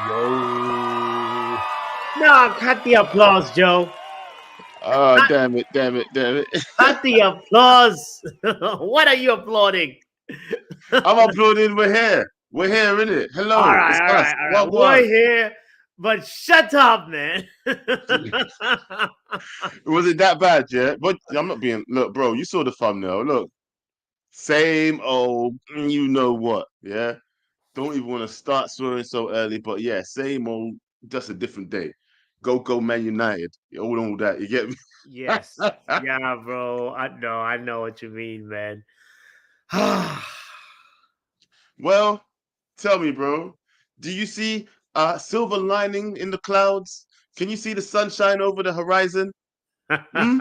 Yo. Nah, cut the applause, Joe. Oh, Cut, damn it, damn it, damn it. cut the applause. What are you applauding? I'm uploading. We're here. We're here, innit? All Hello, right, it's all us. right, all right. What, We're what? here, but shut up, man. Was it that bad, yeah? But I'm not being. Look, bro, you saw the thumbnail. Look, same old, you know what, yeah? Don't even want to start swearing so early, but yeah, same old, just a different day. Go, Man United. All that. You get me? Yes. Yeah, bro. I know what you mean, man. Well, tell me, bro, do you see a silver lining in the clouds? Can you see the sunshine over the horizon? Hmm?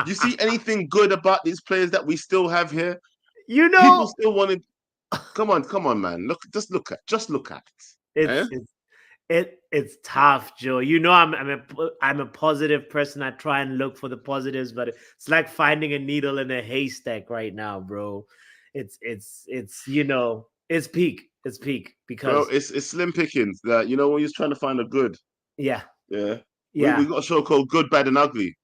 You see anything good about these players that we still have here? you People know, still want to. Come on, man. Just look at it. Eh? it's tough, Joe. You know, I'm a positive person. I try and look for the positives, but it's like finding a needle in a haystack right now, bro. It's it's peak. It's peak Bro, because it's slim pickings. That you know when you're trying to find a good. yeah, Yeah, we yeah. got a show called Good, Bad, and Ugly.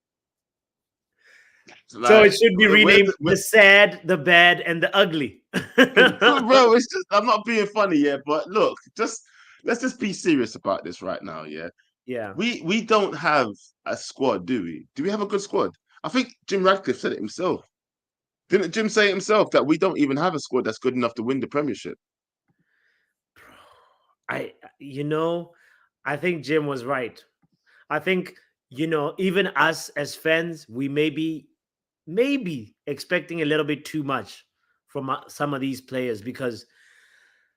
So So it like, should be where's renamed the, the sad, the bad, and the ugly. bro? It's just I'm not being funny, yeah. But look, just let's just be serious about this right now, yeah. Yeah. We don't have a squad, do we? Do we have a good squad? I think Jim Radcliffe said it himself. Didn't Jim say it himself that we don't even have a squad that's good enough to win the Premiership? I you know, I think Jim was right. I think, even us as fans, we may be maybe expecting a little bit too much from some of these players because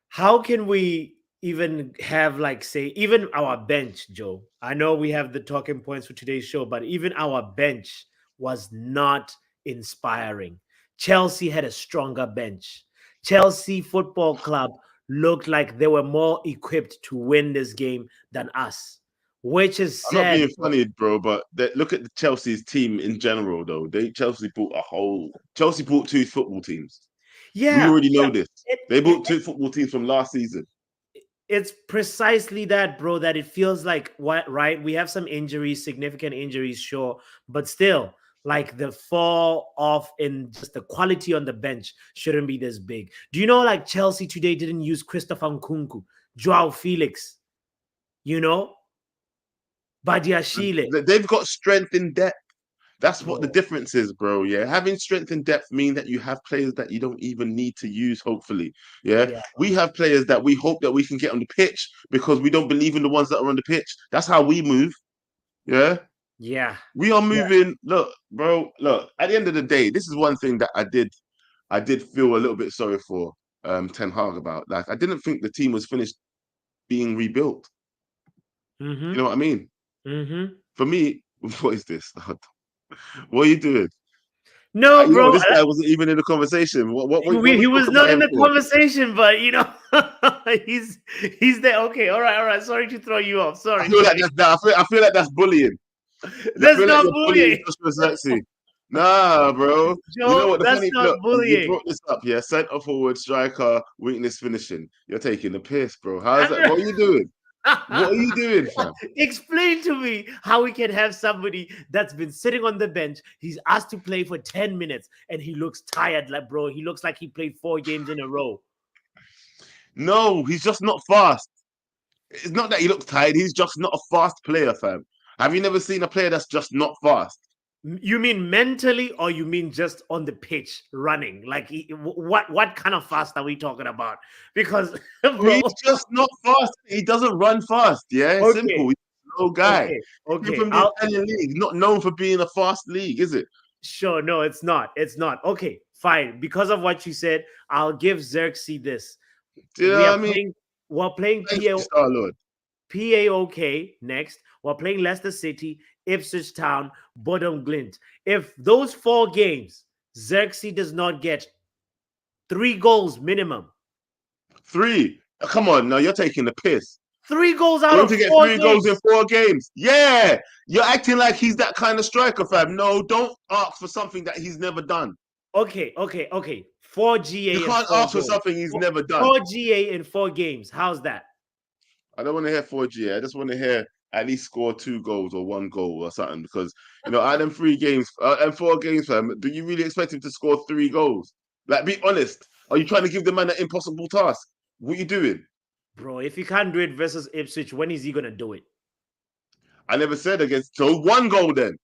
how can we even have, like, say, even our bench, Joe? I know we have the talking points for today's show, but even our bench was not inspiring. Chelsea had a stronger bench. Chelsea Football Club looked like they were more equipped to win this game than us, which is I'm not sad. being funny, bro, but look at the Chelsea's team in general, though. Chelsea bought two football teams. We Yeah, already yeah. know this. They bought two football teams from last season. It's precisely that, bro, that it feels like, what, right? We have some injuries, significant injuries, sure, but still, like, the fall off in just the quality on the bench shouldn't be this big. Do you know, like, Chelsea today didn't use Christopher Nkunku, Joao Felix, you know, Badiashile, They've got strength in depth. That's what the bro. difference is, bro. Yeah, having strength and depth mean that you have players that you don't even need to use. Hopefully, yeah, Yeah, we have players that we hope that we can get on the pitch because we don't believe in the ones that are on the pitch. That's how we move. Yeah, yeah, we are yeah. moving. Look, bro. Look, at the end of the day, this is one thing that I did feel a little bit sorry for Ten Hag about. Like, I didn't think the team was finished being rebuilt. You know Mm-hmm. what I mean? Mm-hmm. For me, what is this? What are you doing? No, You know, bro. this guy wasn't even in the conversation. What we He talk was about not in him the for? conversation, but he's he's there. Okay, all right. Sorry to throw you off. I Sorry, feel like sorry. I feel like that's bullying. I That's feel like not you're bullying bullying, Joshua Zexi. Nah, bro. You know Joe. what? The That's funny not look, you bullying. brought this up, yeah. Centre forward, striker, weakness finishing. You're taking the piss, bro. How's that? I'm What are you doing? What are you doing, fam? Explain to me how we can have somebody that's been sitting on the bench. He's asked to play for 10 minutes and he looks tired, like, bro. He looks like he played 4 games in a row. No, he's just not fast. It's not that he looks tired. He's just not a fast player, fam. Have you never seen a player that's just not fast? You mean mentally, or you mean just on the pitch running? Like, what kind of fast are we talking about? Because, bro. He's just not fast. He doesn't run fast. Yeah, it's Okay, simple. He's a slow guy. okay, He came okay. from the I'll Italian league, not known for being a fast league, is it? Sure. No, it's not. It's not. Okay, fine. Because of what you said, I'll give Xerxes this. Do you know We are what I mean? playing. We're playing Thank you, Star Lord. PAOK next. We're playing Leicester City, Ipswich Town, Bodom Glint. If those 4 games, Xerxes does not get 3 goals minimum, Three. Come on, now you're taking the piss. 3 goals out For him of to get four 3 goals in games. 4 games. Yeah. You're acting like he's that kind of striker, fam. No, don't ask for something that he's never done. Okay. Four You GA and can't four ask for goals. something he's Four, never done. four GA in 4 games. How's that? I don't want to hear 4G. I just want to hear at least score 2 goals or 1 goal or something. Because out of them 3 games and 4 games, fam, do you really expect him to score 3 goals? Like, be honest. Are you trying to give the man an impossible task? What are you doing? Bro, if he can't do it versus Ipswich, when is he gonna do it? I never said against. So 1 goal then.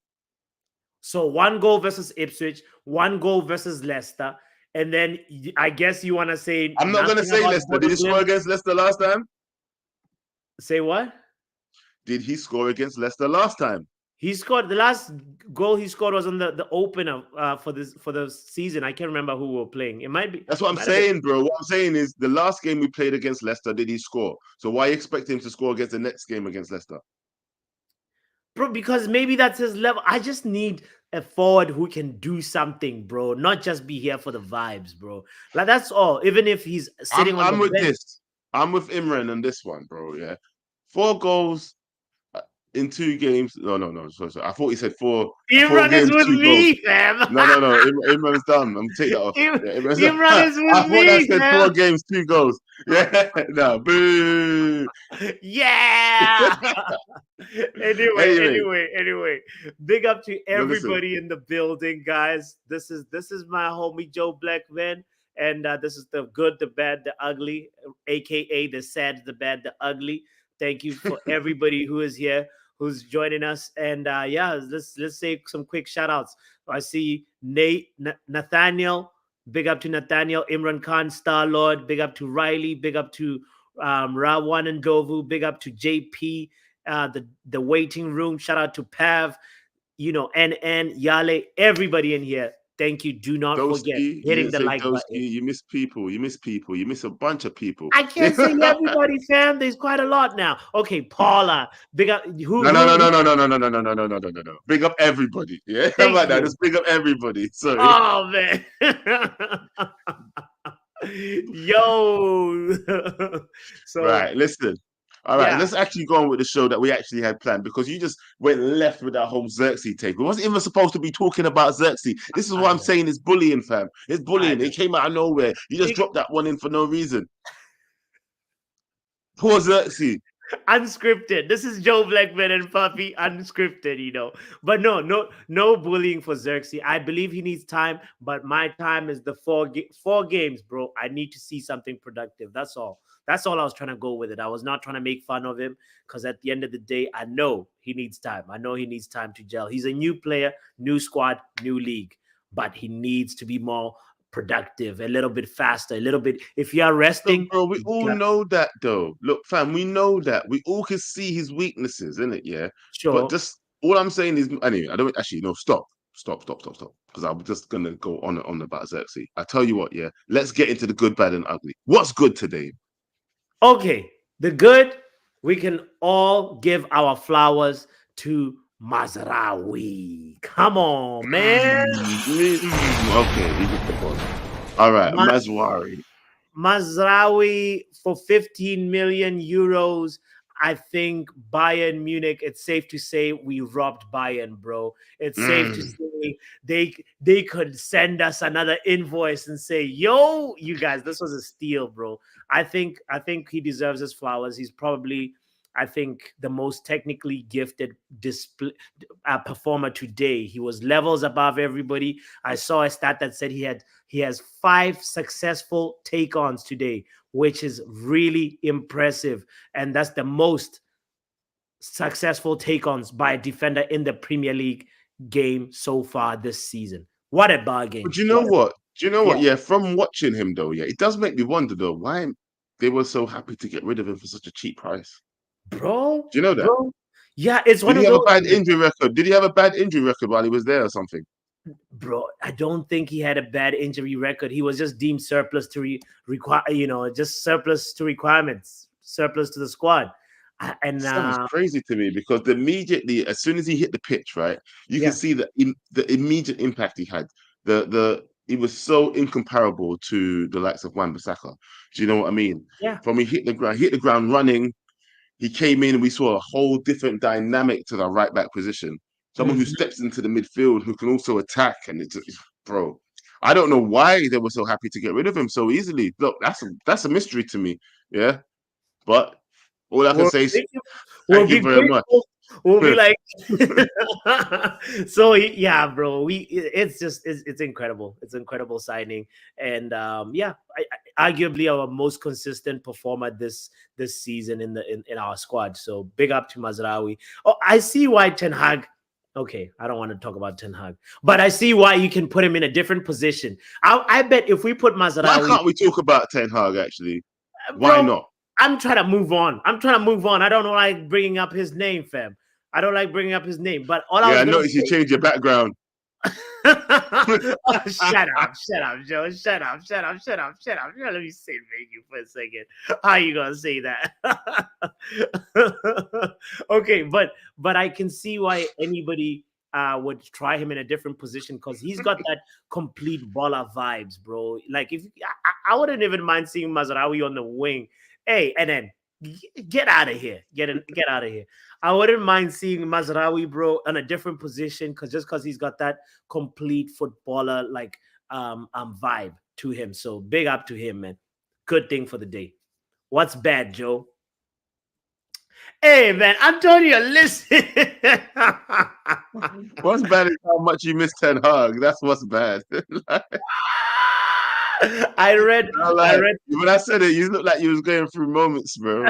So 1 goal versus Ipswich, 1 goal versus Leicester, and then I guess you want to say I'm not going to nothing say about Leicester. Did he score Glimt? against Leicester last time? Say what? Did he score against Leicester last time? He scored the last goal he scored was on the opener for the season. I can't remember who we were playing. It might be. That's what I'm saying, bro. What I'm saying is the last game we played against Leicester, did he score? So why expect him to score against the next game against Leicester? Bro, because maybe that's his level. I just need a forward who can do something, bro. Not just be here for the vibes, bro. Like that's all. Even if he's sitting on I'm the with bench. this. I'm with Imran on this one, bro. Yeah, 4 goals in 2 games. No. Sorry. I thought he said four. 4 Imran is games, with 2 goals. me, fam. No. Imran's done. I'm take that off. Yeah, Imran is I with thought that me, said fam. 4 games, 2 goals. Yeah, no, boo. Yeah. Anyway, Anyway. Big up to no, listen. everybody in the building, guys. This is my homie Joe Blackman. And this is the good, the bad, the ugly, aka the sad, the bad, the ugly. Thank you for everybody who is here, who's joining us. And let's say some quick shout outs. I see Nathaniel. Big up to Nathaniel, Imran Khan, Star Lord. Big up to Riley. Big up to Rawan and Dovu. Big up to JP, the waiting room. Shout out to Pav, NN, Yale, everybody in here. Thank you. Do not forget Doski, you hitting didn't the say like Doski. button. You miss people. You miss a bunch of people. I can't say everybody, fam. There's quite a lot now. Okay, Paula, big up. No. Big up everybody. Yeah, how Thank about that? you. Just big up everybody. Sorry. Oh man. Yo. So Right, listen. All right, yeah. let's actually go on with the show that we actually had planned because you just went left with that whole Xerxes take. We wasn't even supposed to be talking about Xerxes. This is what I I'm know. saying. It's bullying, fam. It's I bullying. know. It came out of nowhere. You just It- dropped that one in for no reason. Poor Xerxes. unscripted. This is Joe Blackman and Puffy, unscripted. But no bullying for Xerxes. I believe he needs time, but my time is the four games, bro. I need to see something productive. That's all. That's all I was trying to go with it. I was not trying to make fun of him because at the end of the day, I know he needs time. I know he needs time to gel. He's a new player, new squad, new league, but he needs to be more productive, a little bit faster, a little bit. If you are resting, Look, bro, we all know that though. Look, fam, we know that. We all can see his weaknesses, innit? Yeah. But sure. just all I'm saying is anyway, I don't actually no stop. Because I'm just gonna go on about Xerxes. I tell you what, yeah. Let's get into the good, bad, and ugly. What's good today? Okay, the good, we can all give our flowers to Mazraoui. Come on, man. Okay, you get the point. All right, Ma- Mazraoui. Mazraoui for 15 million euros. I think Bayern Munich, it's safe to say we robbed Bayern, bro. It's safe to say they could send us another invoice and say, yo, you guys, this was a steal, bro. I think he deserves his flowers. He's probably, I think, the most technically gifted performer today. He was levels above everybody. I saw a stat that said he has 5 successful take-ons today, which is really impressive. And that's the most successful take-ons by a defender in the Premier League game so far this season. What a bargain. But you know what? Do you know what? Yeah. Yeah, from watching him though, yeah, it does make me wonder though why they were so happy to get rid of him for such a cheap price. Bro. Do you know that? Yeah, it's one Did he of have a those. bad injury record? Did he have a bad injury record while he was there or something? Bro, I don't think he had a bad injury record. He was just deemed surplus to require, just surplus to requirements, surplus to the squad. And Sounds crazy to me because immediately, as soon as he hit the pitch, right, you can see the immediate impact he had. He was so incomparable to the likes of Wan-Bissaka. Do you know what I mean? Yeah. From he hit the ground running, he came in and we saw a whole different dynamic to the right back position. Someone who steps into the midfield who can also attack. And bro, I don't know why they were so happy to get rid of him so easily. Look, that's a mystery to me. Yeah, but All I can We'll, say is we'll thank be you very much. grateful. We'll be like, so yeah, bro. It's just it's incredible. It's incredible signing, and yeah, arguably our most consistent performer this season in our squad. So big up to Mazraoui. Oh, I see why Ten Hag. Okay, I don't want to talk about Ten Hag, but I see why you can put him in a different position. I bet if we put Why Mazraoui, can't we talk about Ten Hag actually? Why bro, not? I'm trying to move on. I don't like bringing up his name, fam. I don't like bringing up his name. But all I Yeah, was I gonna noticed you say. changed your background. Oh, shut up, Joe. Shut up. Let me say you for a second. How you gonna say that? Okay, but I can see why anybody would try him in a different position because he's got that complete baller vibes, bro. Like if I wouldn't even mind seeing Mazraoui on the wing. Hey, and then get out of here. Get out of here. I wouldn't mind seeing Mazraoui, bro, on a different position because he's got that complete footballer like vibe to him. So big up to him, man. Good thing for the day. What's bad, Joe? Hey, man, Antonio, listen. What's bad is how much you miss Ten Hag. That's what's bad. I read. When I said it, you look like you was going through moments, bro.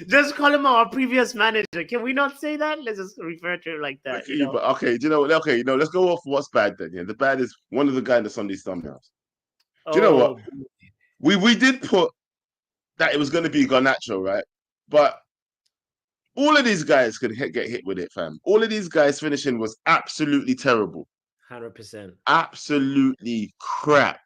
Just call him our previous manager. Can we not say that? Let's just refer to him like that. Okay, but okay, do you know what? Okay, let's go off what's bad then. Yeah, the bad is one of the guys that's on these thumbnails. Do you know what? We did put that it was going to be Garnacho, right? But all of these guys could get hit with it, fam. All of these guys finishing was absolutely terrible. 100%. Absolutely crap.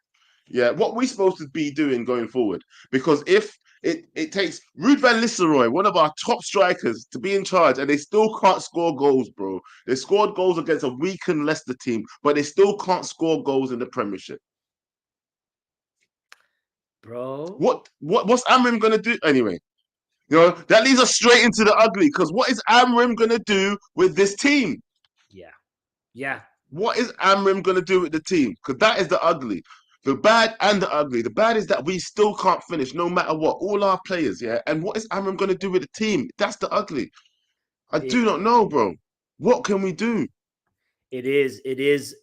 Yeah, what we supposed to be doing going forward? Because if it takes Ruud van Nistelrooy, one of our top strikers, to be in charge, and they still can't score goals, bro. They scored goals against a weakened Leicester team, but they still can't score goals in the Premiership. Bro. What's Amrim gonna do anyway? You know, that leads us straight into the ugly. Because what is Amrim gonna do with this team? Yeah. What is Amrim gonna do with the team? Because that is the ugly. The bad and the ugly. The bad is that we still can't finish no matter what. All our players, yeah. And what is Amram going to do with the team? That's the ugly. I do not know, bro. What can we do? It is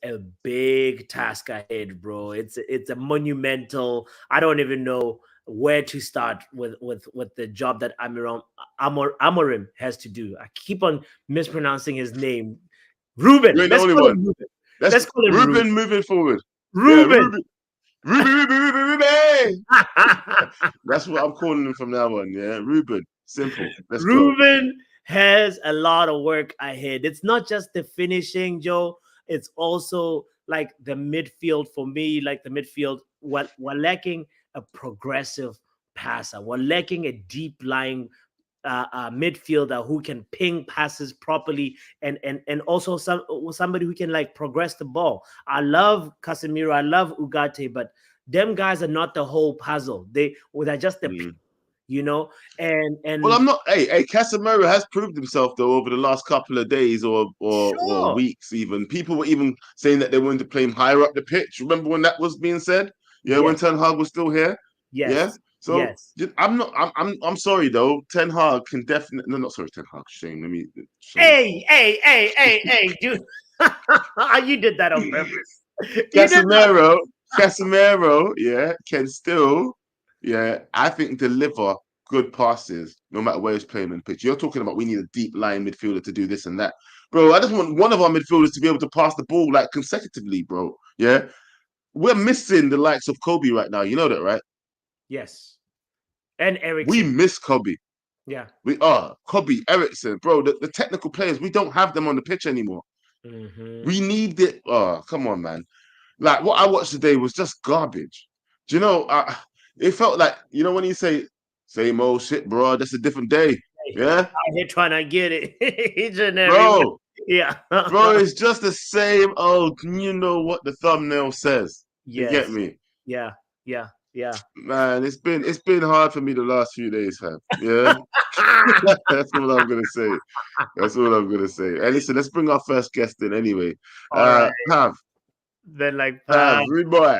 a big task ahead, bro. It's a monumental. I don't even know where to start with the job that Amorim has to do. I keep on mispronouncing his name. Ruben. You're the only one. Let's call him Ruben moving forward. Ruben. Yeah, Ruben. That's what I'm calling him from now on. Yeah, Ruben. Simple. Let's Ruben has a lot of work ahead. It's not just the finishing, Joe. It's also like the midfield for me. Like the midfield, we're lacking a progressive passer. We're lacking a deep lying midfielder who can ping passes properly and also somebody who can like progress the ball. I love Casemiro, I love Ugarte, but them guys are not the whole puzzle. They're just the you know, and well, I'm not. Hey, Casemiro has proved himself though over the last couple of days or weeks. Even people were even saying that they wanted to play him higher up the pitch. Remember when that was being said? Yeah, when Ten Hag was still here. Yes. Yeah. So I'm not. I'm sorry though. Ten Hag can definitely. No, not sorry. Ten Hag. Shame. Let me. Shame. Hey, dude. You did that on purpose. Casemiro, yeah, can still, yeah, I think deliver good passes no matter where he's playing on the pitch. You're talking about we need a deep line midfielder to do this and that. Bro, I just want one of our midfielders to be able to pass the ball like consecutively, bro. Yeah. We're missing the likes of Kobe right now. You know that, right? Yes. And Eriksen. We miss Kobe. Yeah. We are. Kobe, Eriksen, bro, the technical players, we don't have them on the pitch anymore. We need it. Oh, come on, man. Like what I watched today was just garbage. Do you know? It felt like when you say same old shit, bro. That's a different day. Yeah, they're trying to get it, bro. Yeah, bro. It's just the same old. You know what the thumbnail says? You get me? Yeah. Man, it's been hard for me the last few days, fam. Yeah, that's what I'm gonna say. That's what I'm gonna say. Hey, listen, let's bring our first guest in anyway. All right. Pav. Then like Rude boy.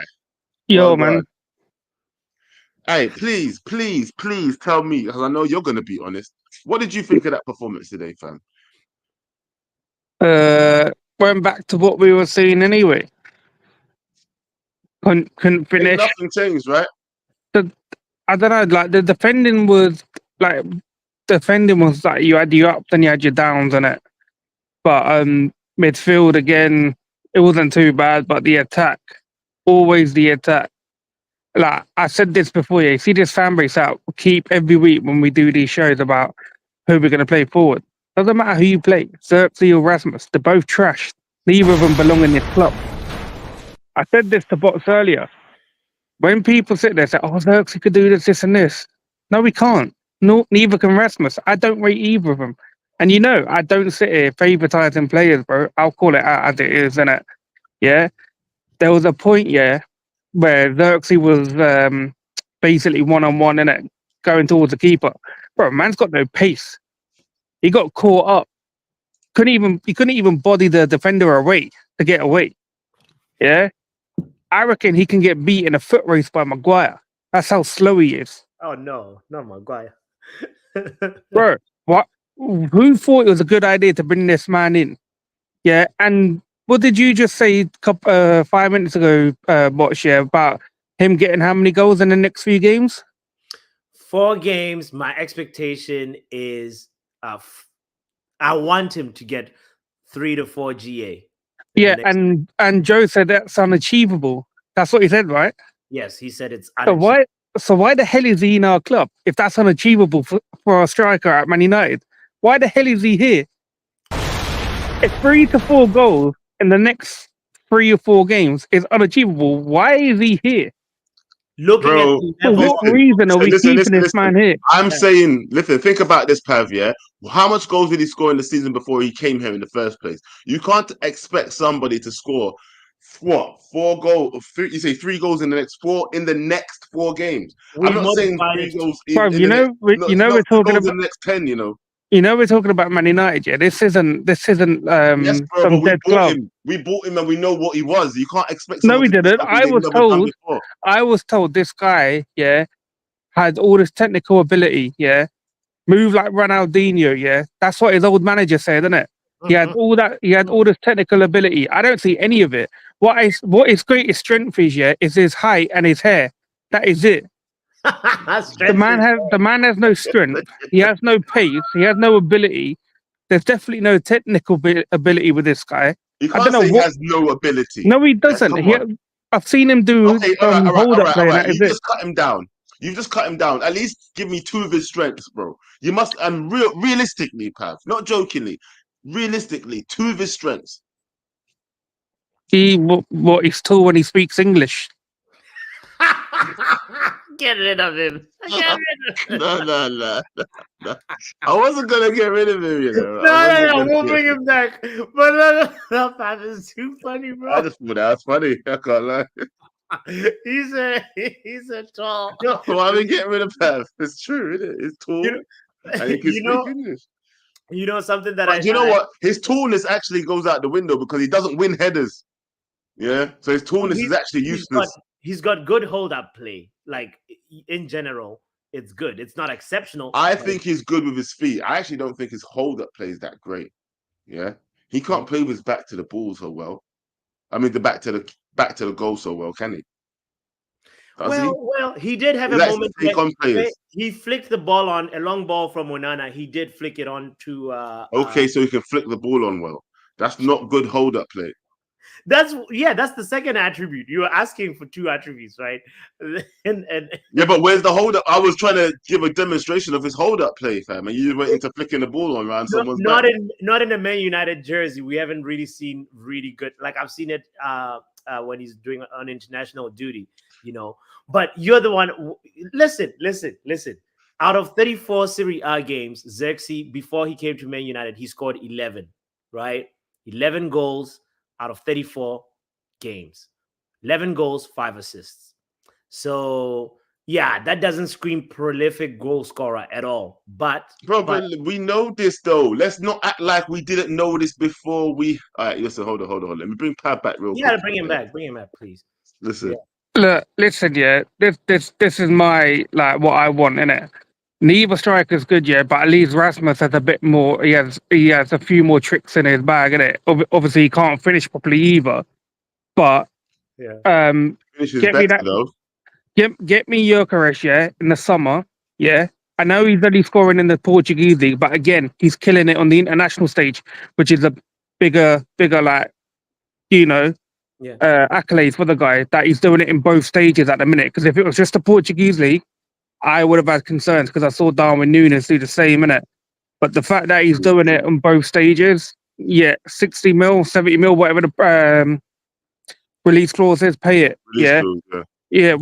Yo, man. Hey, please, please, please tell me, because I know you're going to be honest. What did you think of that performance today, fam? Went back to what we were seeing anyway. Couldn't Ain't finish. nothing changed, right? I don't know. Like like defending was like you had your ups and you had your downs on it. But midfield again, it wasn't too bad. But the attack, always the attack. Like I said this before, yeah. You see this fan base out. Keep every week when we do these shows about who we're going to play forward. Doesn't matter who you play, Xerxes or Rasmus. They're both trash. Neither of them belong in this club. I said this to Bots earlier. When people sit there and say, "Oh, Xerxes could do this, this, and this," no, we can't. No, neither can Rasmus. I don't rate either of them. And you know, I don't sit here favoritizing players, bro. I'll call it out as it is, innit? Yeah. There was a point, yeah, where Xerxes was basically one-on-one in it, going towards the keeper. Bro, man's got no pace. He got caught up. He couldn't even body the defender away to get away. Yeah. I reckon he can get beat in a foot race by Maguire. That's how slow he is. Oh no, not Maguire. Bro, what? Who thought it was a good idea to bring this man in? Yeah, and what did you just say 5 minutes ago, Botch, yeah, about him getting how many goals in the next few games? 4 games. My expectation is I want him to get 3 to 4 GA. Yeah, and Joe said that's unachievable. That's what he said, right? Yes, he said it's So why the hell is he in our club if that's unachievable for a striker at Man United? Why the hell is he here? If 3 to 4 goals in the next 3 or 4 games is unachievable, why is he here? Looking Bro, at the For level, what reason are we keeping this man here? I'm saying, listen, think about this, Pav, yeah? How much goals did he score in the season before he came here in the first place? You can't expect somebody to score, what, 4 goals, you say 3 goals in the next 4 games. we I'm not saying modified 3 it. goals Bro, in the next, we're talking goals about in the next 10, you know? You know, we're talking about Man United, yeah. This isn't Yes, bro, some but we dead bought club. him. We bought him and we know what he was. You can't expect No, someone we to do didn't. something they've never done before. I was told this guy, yeah, had all this technical ability, yeah, move like Ronaldinho, yeah. That's what his old manager said, isn't it? He had all that. He had all this technical ability. I don't see any of it. What his greatest strength is, yeah, is his height and his hair. That is it. The man has no strength. He has no pace. He has no ability. There's definitely no technical ability with this guy. You I can't don't know say he what. has no ability. No, he doesn't. Come on. I've seen him do Okay, all some hold up play. right. You just cut him down. You've just cut him down. At least give me 2 of his strengths, bro. You must, and realistically, Pav, not jokingly, realistically, 2 of his strengths. He's tall when he speaks English. Get rid of him. No. I wasn't gonna get rid of him, you know. No, we'll bring him back. But no, Pav is too funny, bro. I just thought that was funny. I can't lie. He's a tall. No, I didn't get rid of Pav. It's true, isn't it? It's tall. And he can speak English. You know something that But you know what? His tallness actually goes out the window because he doesn't win headers. Yeah, so his tallness is actually useless. He's got good hold-up play. Like in general, it's good. It's not exceptional. I think he's good with his feet. I actually don't think his hold-up play is that great. Yeah, he can't play with his back to the ball so well. I mean, the back to the goal so well, can he? Well, he did have a moment where he flicked the ball on a long ball from Onana. He did flick it on to. Okay, so he can flick the ball on well. That's not good hold-up play. That's the second attribute. You were asking for 2 attributes, right? and yeah, but where's the hold up? I was trying to give a demonstration of his hold up play, fam, and you went into flicking the ball on around someone's back. Not in a Man United jersey. We haven't really seen really good. Like I've seen it when he's doing on international duty, you know. But you're the one. Listen. Out of 34 Serie A games, Xerxes, before he came to Man United, he scored 11. Right, 11 goals. Out of 34 games, 11 goals, 5 assists. So yeah, that doesn't scream prolific goal scorer at all. But we know this though. Let's not act like we didn't know this before we. All right, listen, hold on. Let me bring Pav back real quick. Bring him back. Bring him back, please. Listen, Look, listen, yeah. This is my like what I want in it. Neither striker's good, yeah, but at least Rasmus has a bit more. He has a few more tricks in his bag, innit? Obviously, he can't finish properly either. But Yeah. Finishes get me better that. though. Get me Gyökeres, yeah, in the summer, yeah. I know he's only scoring in the Portuguese league, but again, he's killing it on the international stage, which is a bigger like you know Yeah. accolades for the guy that he's doing it in both stages at the minute. Because if it was just the Portuguese league, I would have had concerns because I saw Darwin Núñez do the same in it. But the fact that he's doing it on both stages, yeah, 60 mil, 70 mil, whatever the release clause is, pay it. Release Yeah, clause, yeah. yeah,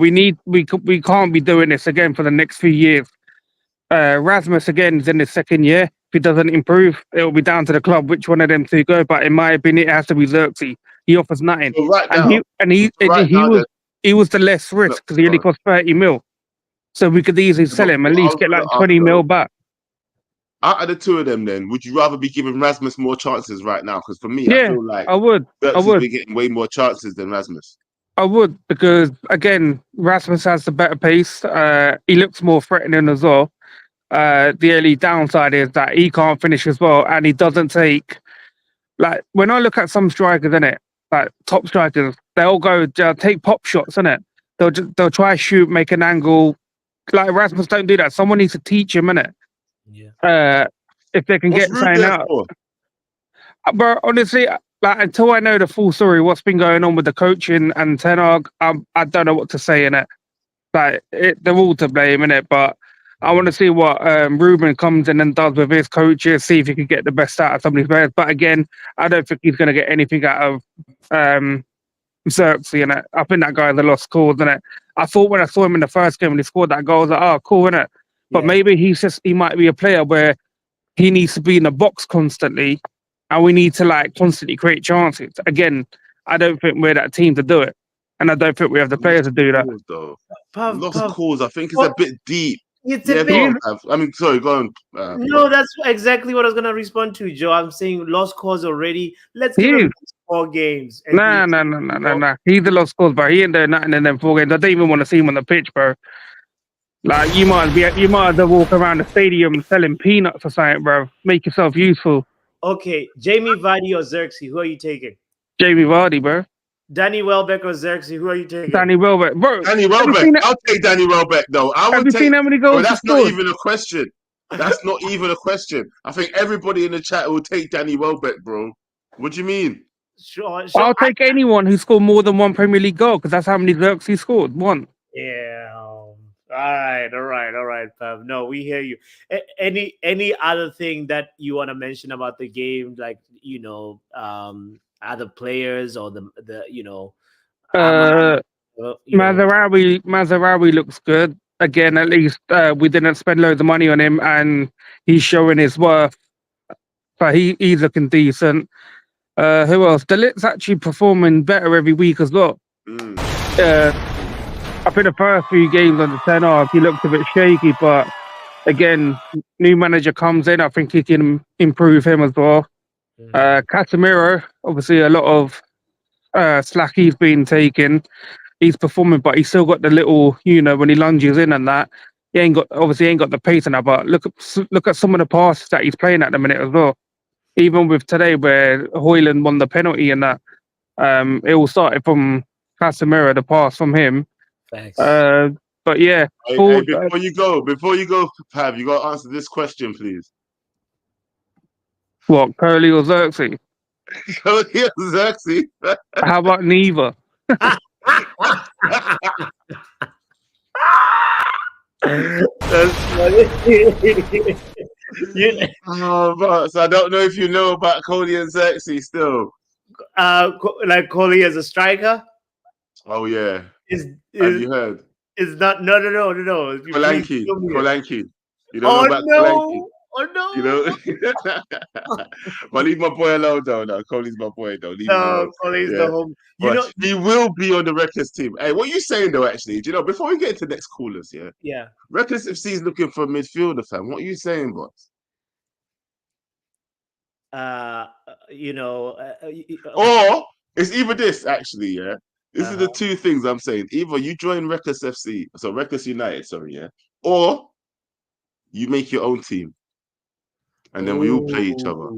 we can't be doing this again for the next few years. Rasmus again is in his second year. If he doesn't improve, it will be down to the club which one of them two go. But in my opinion, it has to be Xerxes. He offers nothing, So right and now, so right he now, was the less look, risk because he only sorry. cost 30 mil. So we could easily Yeah, sell but him at what I least was get gonna like ask 20 though, mil back. out of the two of them, then would you rather be giving Rasmus more chances right now? Because for me, I Yeah, feel like I would. I Xerxes would. be getting way more chances than Rasmus. I would because again, Rasmus has the better pace. He looks more threatening as well. The only downside is that he can't finish as well, and he doesn't take like when I look at some strikers in it, like top strikers, they'll take pop shots in it. They'll try shoot, make an angle. Like Rasmus don't do that. Someone needs to teach him in it. Yeah. If they can What's get Rude something there out. for? But honestly, like until I know the full story, what's been going on with the coaching and Ten Hag, I don't know what to say in it. They're all to blame in it, but I want to see what Ruben comes in and does with his coaches, see if he can get the best out of some of these players. But again, I don't think he's going to get anything out of Xerxes in it. I think that guy's a lost cause in it. I thought when I saw him in the first game when he scored that goal, I was like, oh, cool, innit? But Yeah. maybe he might be a player where he needs to be in the box constantly, and we need to like constantly create chances. Again, I don't think we're that team to do it, and I don't think we have the players to do that. Cause, though. Puff, Lost Puff, cause, I think, is Well, a bit deep. it's Yeah, a go bit. on, Pav. I mean, sorry, go on. No, that's exactly what I was gonna respond to, Joe. I'm saying lost cause already. Let's He give him is. 4 games. And Nah. He's a lost cause, bro. He ain't doing nothing in them 4 games. I don't even want to see him on the pitch, bro. Like you might as well walk around the stadium selling peanuts or something, bro. Make yourself useful. Okay, Jamie Vardy or Xerxes, who are you taking? Jamie Vardy, bro. Danny Welbeck or Xerxes, who are you taking? Danny Welbeck, bro. Danny Have you Welbeck. seen that? I'll take Danny Welbeck, though. I Have would you take. seen how many Bro, goals he that's not scored? even a question. That's not even a question. I think everybody in the chat will take Danny Welbeck, bro. What do you mean? Sure. I'll take anyone who scored more than one Premier League goal because that's how many Xerxes scored. One. Yeah. All right, Pav. No, we hear you. Any other thing that you want to mention about the game, like other players or the Uh, you know, Mazarawi looks good. Again, at least we didn't spend loads of money on him, and he's showing his worth. But he's looking decent. Who else? Delit's actually performing better every week as well. Mm. I think the first few games on the 10 off, he looked a bit shaky, but again, new manager comes in. I think he can improve him as well. Casemiro, obviously, a lot of slack he's been taking. He's performing, but he's still got the little, when he lunges in and that. He ain't got the pace in that. But look at some of the passes that he's playing at the minute as well. Even with today, where Højlund won the penalty and that, it all started from Casemiro, the pass from him. Thanks. But yeah, Hey, before you go, Pav, you got to answer this question, please. what, Curly or Xerxes? Here's Xerxes. How about neither? That's funny. Oh, but so I don't know if you know about Cody and Xerxes still. Like Kohli as a striker Oh yeah, is have you heard? is not no. If you please Kolanki. tell me it. Kolanki. You don't know about Kolanki. Oh no! You know, but leave my boy alone though. No, Cody's my boy though. Leave him No, alone. Kohli's Yeah. the home. But he will be on the Reckless team. Hey, what are you saying though? Actually, do you know? Before we get into next callers, yeah. Reckless FC is looking for a midfielder, fam. What are you saying, boss? You know, Or it's either this actually, This is the two things I'm saying. Either you join Reckless FC, so Reckless United, sorry, yeah, or you make your own team, and then we all play each other.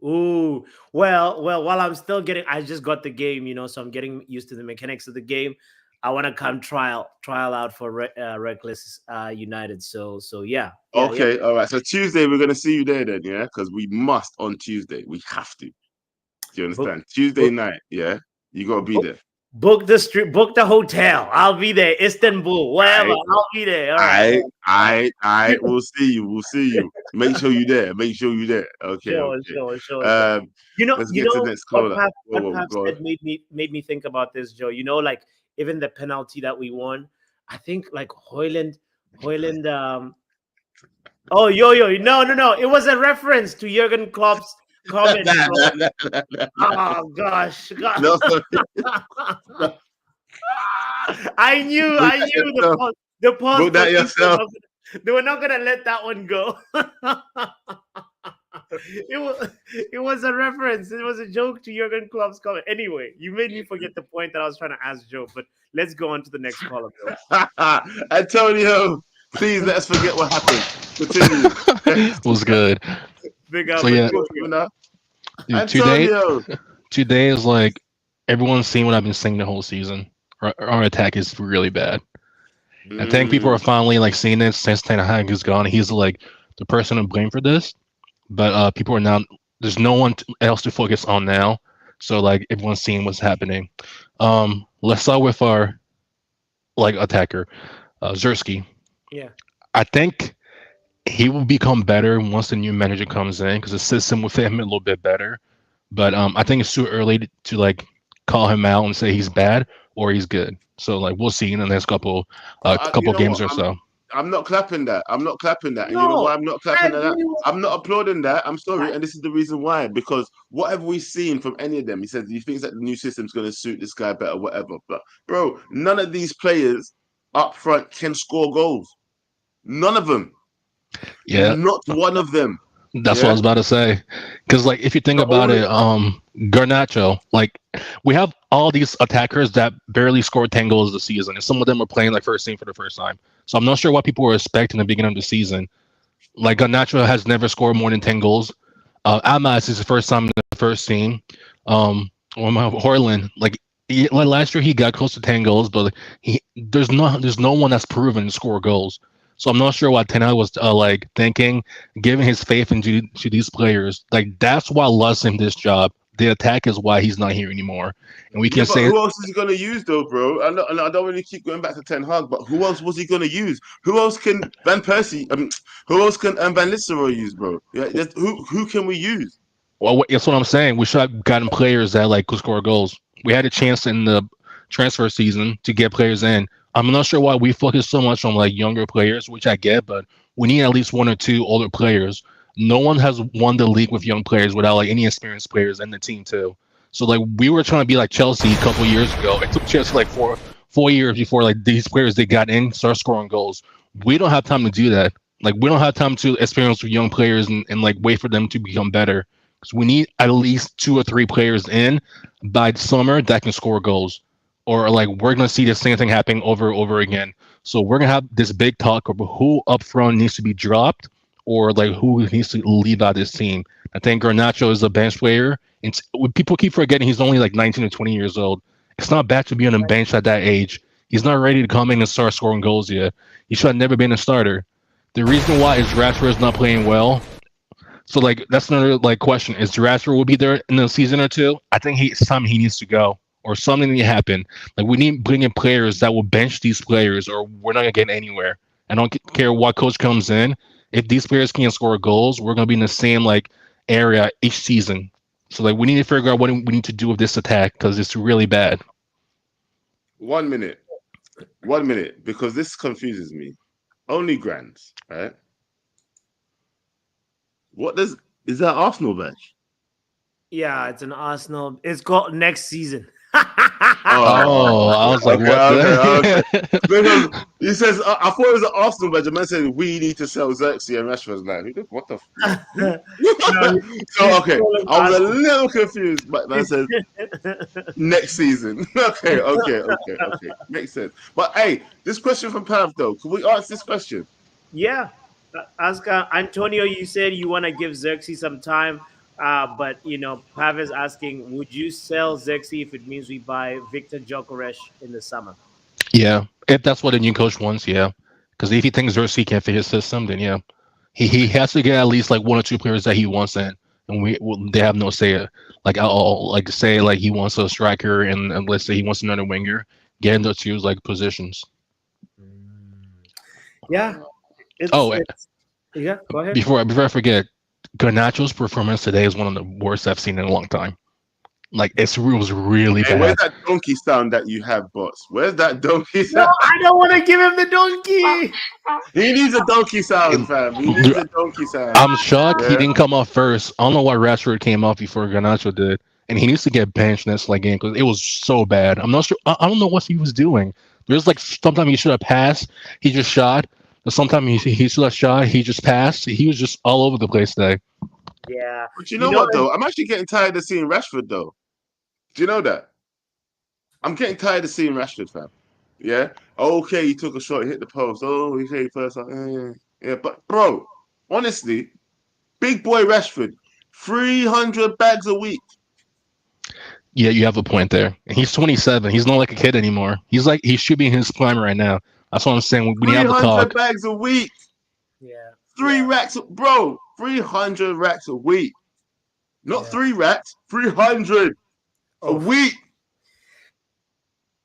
Ooh. Well, while I'm still I just got the game, so I'm getting used to the mechanics of the game. I want to come trial out for Reckless United. So yeah. Okay, all right. So Tuesday we're gonna see you there then, yeah, because we must on Tuesday. We have to. Do you understand? Tuesday night, yeah, you gotta be there. Book the street, book the hotel. I'll be there. Istanbul, wherever. I'll be there. All right. We'll see you. Make sure you're there. Okay. Sure. Let's get to the next caller. What Pap said made me think about this, Joe. Like even the penalty that we won, I think like Hoyland. Oh, no. It was a reference to Jurgen Klopp's comment. Oh gosh. No. I knew the pause. Book that yourself. They were not gonna let that one go. It was a reference. It was a joke to Jurgen Klopp's comment. Anyway, you made me forget the point that I was trying to ask Joe. But let's go on to the next caller. Antonio, please let us forget what happened. Continue. Was good. Big up. So yeah, Antonio. Today is like everyone's seen what I've been saying the whole season. Our attack is really bad. I think people are finally like seeing this since Ten Hag is gone. He's like the person to blame for this, but people are now. There's no one else to focus on now, so like everyone's seeing what's happening. Let's start with our like attacker, Zersky. Yeah, I think he will become better once the new manager comes in because the system will fit him a little bit better. But I think it's too early to like call him out and say he's bad or he's good. So like we'll see in the next couple games or so. I'm not clapping that. No, and you know why I'm not clapping that? I'm not applauding that. I'm sorry, and this is the reason why. Because what have we seen from any of them? He says he thinks that the new system's going to suit this guy better, whatever. But bro, none of these players up front can score goals. None of them. Yeah, not one of them. That's what I was about to say. Because like if you think about it, Garnacho, like we have all these attackers that barely scored 10 goals this season, and some of them are playing like first team for the first time. So I'm not sure what people were expecting at the beginning of the season. Like Garnacho has never scored more than 10 goals. Amas is the first time in the first team. Hoyland, like last year he got close to 10 goals, but there's no one that's proven to score goals. So I'm not sure what Ten Hag was like thinking, giving his faith into these players. Like that's why lost him this job. The attack is why he's not here anymore. And we can say who else is he going to use though, bro? I don't really keep going back to Ten Hag, but who else was he going to use? Who else can Van Persie? Who else can Van Nistelrooy use, bro? Yeah, who can we use? Well, that's what I'm saying. We should have gotten players that like could score goals. We had a chance in the transfer season to get players in. I'm not sure why we focus so much on like younger players, which I get, but we need at least one or two older players. No one has won the league with young players without like any experienced players in the team too. So like we were trying to be like Chelsea a couple of years ago. It took Chelsea like four years before like these players they got in start scoring goals. We don't have time to do that. Like we don't have time to experience with young players and like wait for them to become better. Because we need at least 2 or 3 players in by summer that can score goals. Or like we're gonna see the same thing happening over and over again. So we're gonna have this big talk about who up front needs to be dropped, or like who needs to leave out this team. I think Garnacho is a bench player, and people keep forgetting he's only like 19 or 20 years old. It's not bad to be on a bench at that age. He's not ready to come in and start scoring goals yet. He should have never been a starter. The reason why is Rashford is not playing well. So like that's another like question: is Rashford will be there in a season or two? I think it's time he needs to go. Or something need to happen. Like we need to bring in players that will bench these players, or we're not gonna get anywhere. I don't care what coach comes in. If these players can't score goals, we're gonna be in the same like area each season. So like we need to figure out what we need to do with this attack because it's really bad. 1 minute, because this confuses me. Only grands, right? Is that Arsenal badge? Yeah, it's an Arsenal. It's called next season. Oh, I was like, okay, what the? Because he says, I thought it was an Arsenal badge. The man said, we need to sell Xerxes, and Rashford's like, what the? No, So, okay, calling I was a Arsenal. little confused, but man says, next season. Okay. Makes sense. But hey, this question from Pav, though, can we answer this question? Yeah. Ask Antonio, you said you want to give Xerxes some time. But Pav is asking, would you sell Xerxes if it means we buy Victor Gyökeres in the summer? Yeah, if that's what a new coach wants, yeah. Because if he thinks Xerxes can't fit his system, then yeah, he has to get at least like 1 or 2 players that he wants in, and they have no say. Like I'll like say like he wants a striker, and let's say he wants another winger, get in those 2 like positions. Yeah. Oh, Yeah, go ahead. before I forget, Garnacho's performance today is one of the worst I've seen in a long time. Like it was really Hey, bad. where's that donkey sound that you have, boss? Where's that donkey No, sound? I don't want to give him the donkey. He needs a donkey sound, fam. He needs a donkey sound. I'm shocked he Yeah. didn't come off first. I don't know why Rashford came off before Garnacho did, and he needs to get benched next like game because it was so bad. I'm not sure. I don't know what he was doing. There's like sometimes he should have passed, he just shot. Sometimes he should have shot, he just passed. He was just all over the place today. Yeah. But you know what, though? I'm actually getting tired of seeing Rashford, though. Do you know that? I'm getting tired of seeing Rashford, fam. Yeah? Okay, he took a shot, he hit the post. Oh, he hit first. Yeah, but bro, honestly, big boy Rashford, 300 bags a week. Yeah, you have a point there. And he's 27. He's not like a kid anymore. He's like he should be in his prime right now. That's what I'm saying. We have to 300 talk. bags a week. Yeah. 3 Yeah. racks, bro. 300 racks a week. Not Yeah. 3 racks, 300 a Oh. week.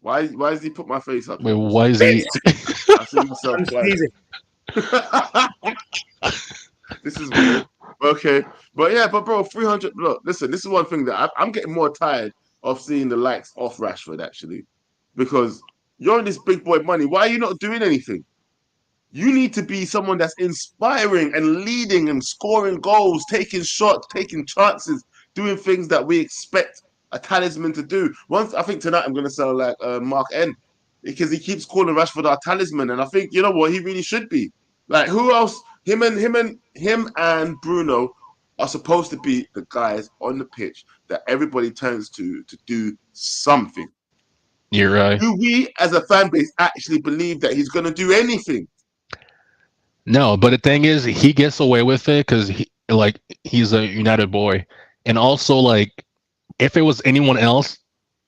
Why does he put my face up? Wait, why is he? I see myself I'm crying. sneezing. This is weird. Okay. But yeah, but bro, 300. Look, listen, this is one thing that I'm getting more tired of seeing the likes of Rashford, actually. Because you're in this big boy money. Why are you not doing anything? You need to be someone that's inspiring and leading and scoring goals, taking shots, taking chances, doing things that we expect a talisman to do. Once I think tonight I'm going to sound like Mark N, because he keeps calling Rashford our talisman, and I think you know what, he really should be. Like who else? Him and Bruno are supposed to be the guys on the pitch that everybody turns to do something. You're right. Do we, as a fan base, actually believe that he's going to do anything? No, but the thing is, he gets away with it because he's a United boy, and also like if it was anyone else,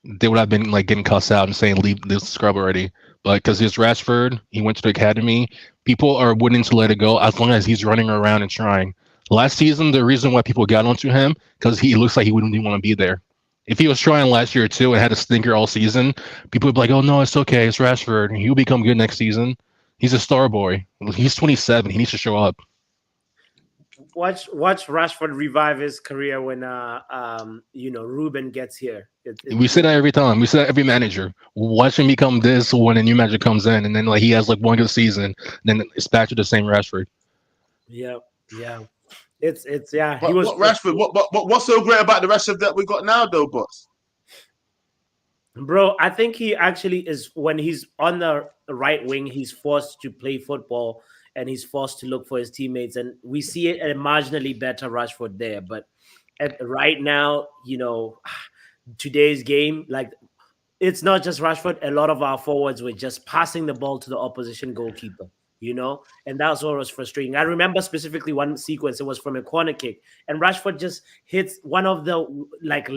they would have been like getting cussed out and saying leave this scrub already. But because he's Rashford, he went to the academy. People are willing to let it go as long as he's running around and trying. Last season, the reason why people got onto him because he looks like he wouldn't even want to be there. If he was trying last year too and had a stinker all season, people would be like, "Oh no, it's okay, it's Rashford. He'll become good next season. He's a star boy. He's 27. He needs to show up." Watch Rashford revive his career when Ruben gets here. We say that every time. We say that every manager. Watch him become this when a new manager comes in, and then like he has like one good season, then it's back to the same Rashford. Yeah. It's yeah. But He was what Rashford? What's so great about the Rashford that we got now, though, boss? Bro, I think he actually is when he's on the right wing, he's forced to play football and he's forced to look for his teammates. And we see it a marginally better Rashford there. But right now, today's game, like it's not just Rashford. A lot of our forwards were just passing the ball to the opposition goalkeeper, and that's what was frustrating. I remember specifically one sequence. It was from a corner kick, and Rashford just hits one of the like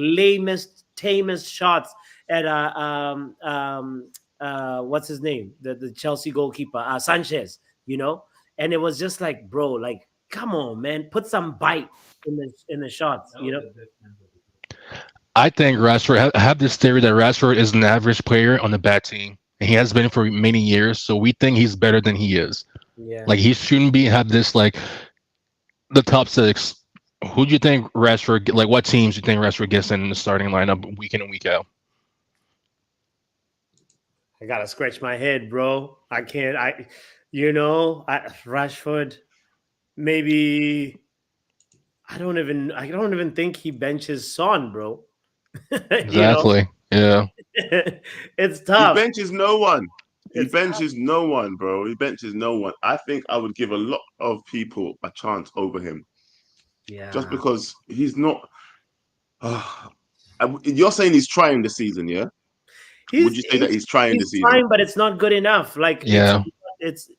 tamest shots at what's his name, the Chelsea goalkeeper, Sanchez, and it was just like, bro, like come on, man, put some bite in the shots, I think Rashford I have this theory that Rashford is an average player on a bad team. And he has been for many years, so we think he's better than he is. Yeah. Like he shouldn't have this like the top 6. Who do you think Rashford like? What teams do you think Rashford gets in the starting lineup week in and week out? I gotta scratch my head, bro. I can't. Rashford. Maybe. I don't even think he benches Son, bro. Exactly. Yeah. It's He tough. benches no one. He It's benches no one, bro. He benches no one. I think I would give a lot of people a chance over him Yeah. just because he's not. You're saying he's trying the season, yeah? Would you say that he's trying the he's season? trying, but it's not good enough. Like Yeah. it's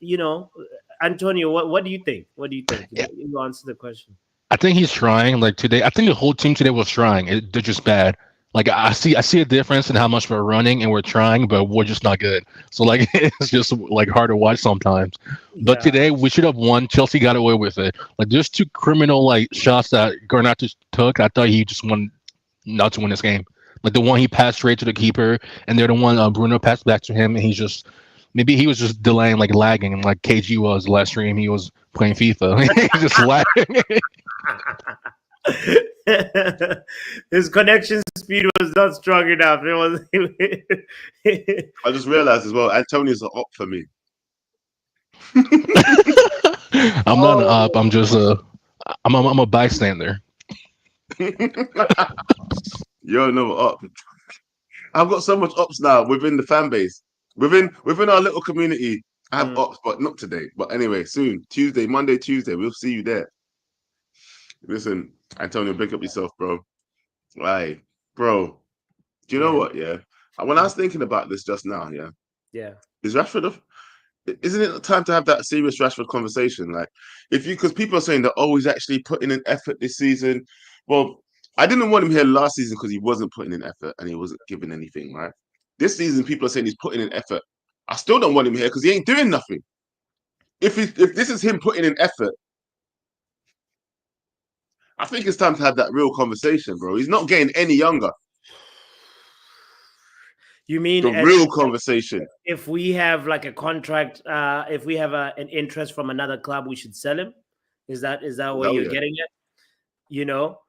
Antonio, what do you think? What do you think? Yeah. You answer the question. I think he's trying. Like today, I think the whole team today was trying. They're just bad. Like I see a difference in how much we're running and we're trying, but we're just not good. So like it's just like hard to watch sometimes. But Yeah. today we should have won. Chelsea got away with it. Like there's two criminal like shots that Garnacho took. I thought he just won not to win this game. Like the one he passed straight to the keeper, and the other one Bruno passed back to him, and he was just delaying, like lagging, and like KG was last stream. He was playing FIFA. He just lagging. His connection speed was not strong enough. It was. I just realized as well, Antonio's an op for me. I'm not an op. I'm just I'm a bystander. You're another op. I've got so much ops now within the fan base, within our little community. I have ops, but not today. But anyway, soon, Monday, Tuesday, we'll see you there. Listen, Antonio, pick up yourself, bro. Right, bro. Do you know what? Yeah, when I was thinking about this just now, Yeah. is Rashford? Isn't it time to have that serious Rashford conversation? Like, because people are saying that, oh, he's actually putting in effort this season. Well, I didn't want him here last season because he wasn't putting in effort and he wasn't giving anything, right? This season, people are saying he's putting in effort. I still don't want him here because he ain't doing nothing. If this is him putting in effort, I think it's time to have that real conversation, bro. He's not getting any younger. You mean The real conversation? If we have like a contract, if we have an interest from another club, we should sell him. Is that what you're getting at? You know,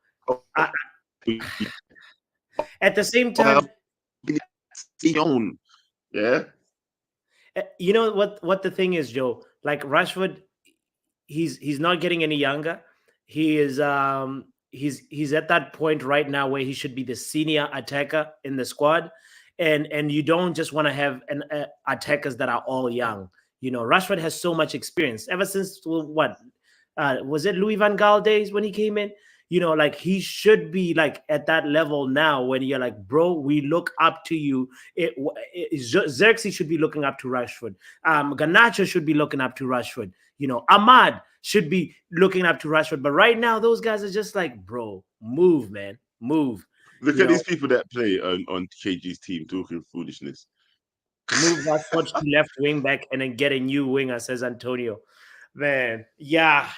at the same time, yeah. You know what the thing is, Joe. Like Rashford, he's not getting any younger. He is he's at that point right now where he should be the senior attacker in the squad, and you don't just want to have attackers that are all young. You know, Rashford has so much experience ever since what was it Louis van Gaal days when he came in. You know, like he should be like at that level now when you're like, bro, we look up to you. Xerxes should be looking up to Rashford. Garnacho should be looking up to Rashford. You know, Ahmad should be looking up to Rashford. But right now, those guys are just like, bro, move, man, move. Look at these people that play on KG's team talking foolishness. Move Rashford to left wing back and then get a new winger, says Antonio. Man, yeah.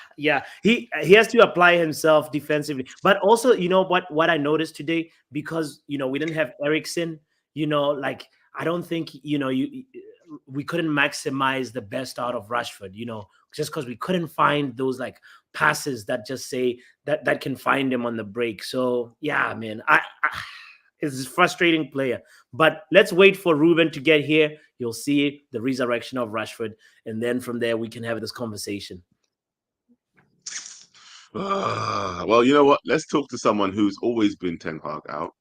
He has to apply himself defensively. But also, you know what I noticed today, because you know we didn't have Eriksen, you know, like I don't think we couldn't maximize the best out of Rashford, you know, just because we couldn't find those like passes that just say that can find him on the break. So yeah, man, it's a frustrating player. But let's wait for Ruben to get here. You'll see the resurrection of Rashford. And then from there, we can have this conversation. Well, you know what? Let's talk to someone who's always been Ten Hag out.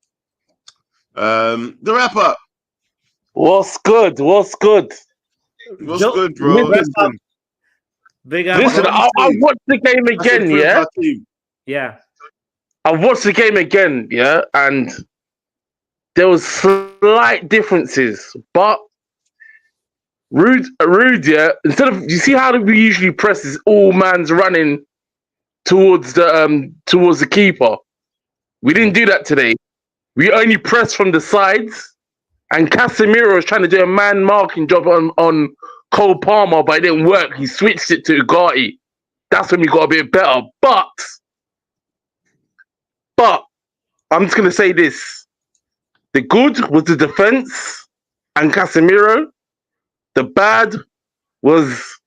The wrap-up. What's good? What's good, bro? Listen, Big listen, I watched the game again, yeah? Yeah. I watched the game again, yeah? And there was slight differences, but Rude, yeah. Instead of, you see how we usually press is all man's running towards the keeper. We didn't do that today. We only pressed from the sides, and Casemiro was trying to do a man marking job on Cole Palmer, but it didn't work. He switched it to Ugarte. That's when we got a bit better. But I'm just gonna say this: the good was the defense and Casemiro. The bad was,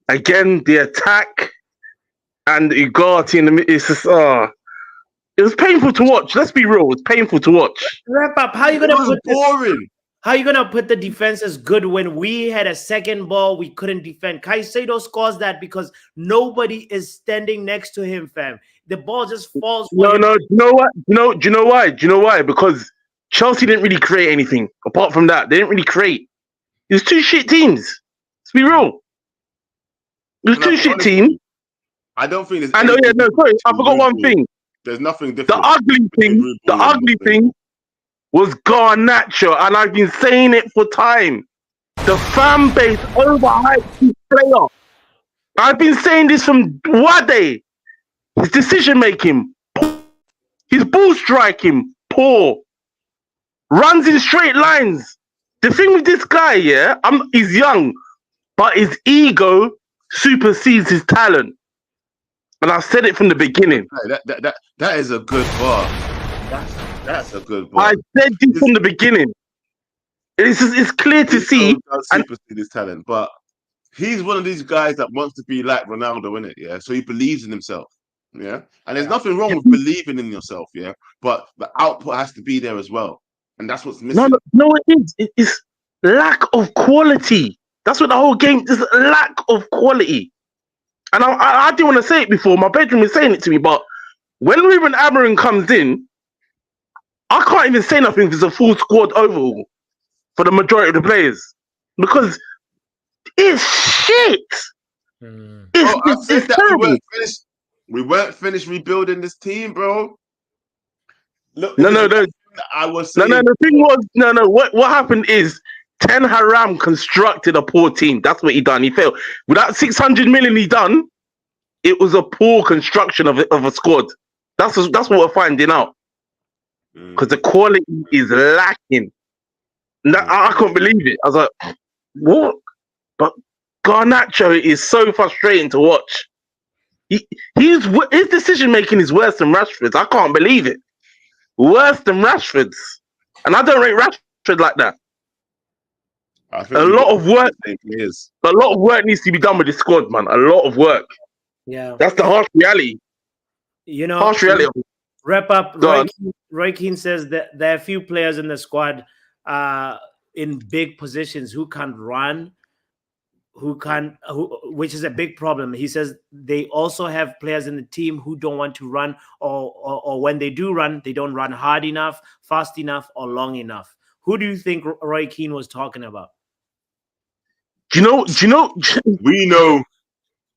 again, the attack and Ugarte in the middle. It's just, it was painful to watch. Let's be real. It was painful to watch. Wrap up. How are you going to put boring? How are you going to put the defense as good when we had a second ball we couldn't defend? Caicedo scores that because nobody is standing next to him, fam. The ball just falls. No. Do you know what? Do you know why? Because Chelsea didn't really create anything. Apart from that, they didn't really create. It was two shit teams. Let's be real. It was And two I'm shit honest, teams. I don't think there's. I know. Yeah, anything no, sorry, I between forgot one Rude thing. There's nothing The different. ugly between thing. Rude The and ugly Rude. thing was Garnacho, and I've been saying it for time. The fan base overhyped his player. I've been saying this from Wade. His decision making, his ball striking, poor. Runs in straight lines. The thing with this guy, yeah, he's young, but his ego supersedes his talent. And I've said it from the beginning. Hey, that is a good bar. That's a good bar. I said this from the beginning. It's clear to see. Does supersede his talent, but he's one of these guys that wants to be like Ronaldo, innit? Yeah, so he believes in himself. Yeah, and there's nothing wrong with believing in yourself. Yeah, but the output has to be there as well, and that's what's missing. No, it is. It's lack of quality. That's what the whole game is. Lack of quality. And I didn't want to say it before. My bedroom was saying it to me, but when Ruben Amorim comes in, I can't even say nothing if it's a full squad overhaul for the majority of the players because it's shit. It's terrible. We weren't finished rebuilding this team, bro. Look, No. I was saying, The thing was, What happened is Ten Haram constructed a poor team. That's what he done. He failed. With that 600 million he done, it was a poor construction of a squad. That's what we're finding out. Because the quality is lacking. I couldn't believe it. I was like, what? But Garnacho is so frustrating to watch. His decision making is worse than Rashford's. I can't believe it. Worse than Rashford's. And I don't rate Rashford like that. A lot of work needs to be done with the squad, man. A lot of work. Yeah. That's the harsh reality. You know, Harsh reality. Wrap up. Roy Keane says that there are a few players in the squad in big positions who can't run, which is a big problem. He says they also have players in the team who don't want to run, or when they do run, they don't run hard enough, fast enough, or long enough. Who do you think Roy Keane was talking about? Do you know? We know.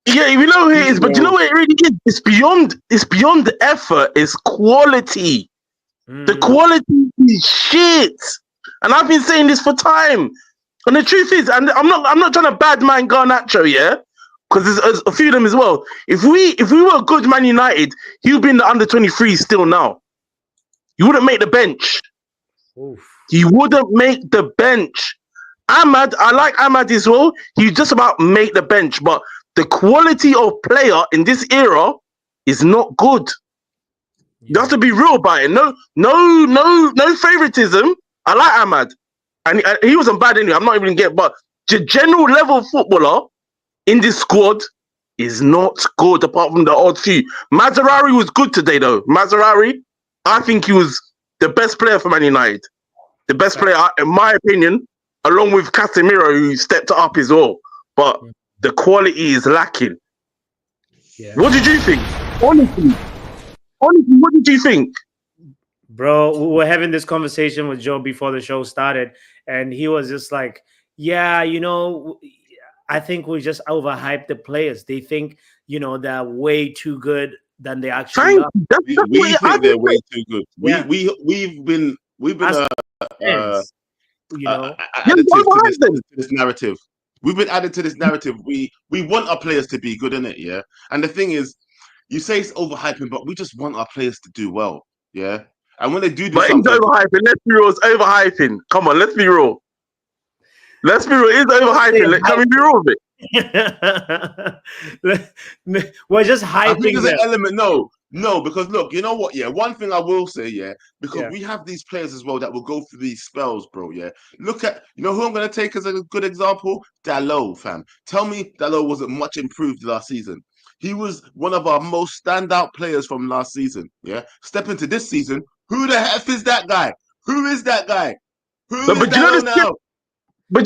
Yeah, we know who it is, but do you know what it really is? It's beyond the effort. It's quality. The quality is shit. And I've been saying this for time. And the truth is, and I'm not trying to badman Garnacho, yeah, because there's a few of them as well. If we were a good Man United, he would be in the under 23 still now. He wouldn't make the bench. Oof. He wouldn't make the bench. Ahmad, I like Ahmad as well. He just about make the bench, but the quality of player in this era is not good. You have to be real about it. No favoritism. I like Ahmad. And he wasn't bad anyway. I'm not even getting, but the general level footballer in this squad is not good apart from the odd few. Mazraoui was good today, though. Mazraoui, I think he was the best player for Man United. The best player, in my opinion, along with Casemiro, who stepped up as well. But the quality is lacking. Yeah. What did you think? Honestly, what did you think? Bro, we were having this conversation with Joe before the show started, and he was just like, yeah, I think we just overhyped the players. They think, they're way too good than they actually are. We think they're way too good. Yeah. We've been added to this narrative. We've been added to this narrative. We want our players to be good, innit? Yeah. And the thing is, you say it's overhyping, but we just want our players to do well. Yeah. And when they do but something, it's overhyping. Let's be real. It's overhyping. Come on, let's be real. Let's be real. It's overhyping. Can we be real with it? We're just hyping. I think there's an element. No, because look, you know what? Yeah, one thing I will say, because we have these players as well that will go through these spells, bro. Yeah, look at who I'm going to take as a good example. Dalot, fam. Tell me, Dalot wasn't much improved last season. He was one of our most standout players from last season. Yeah, step into this season. Who the F is that guy? Who is that guy? But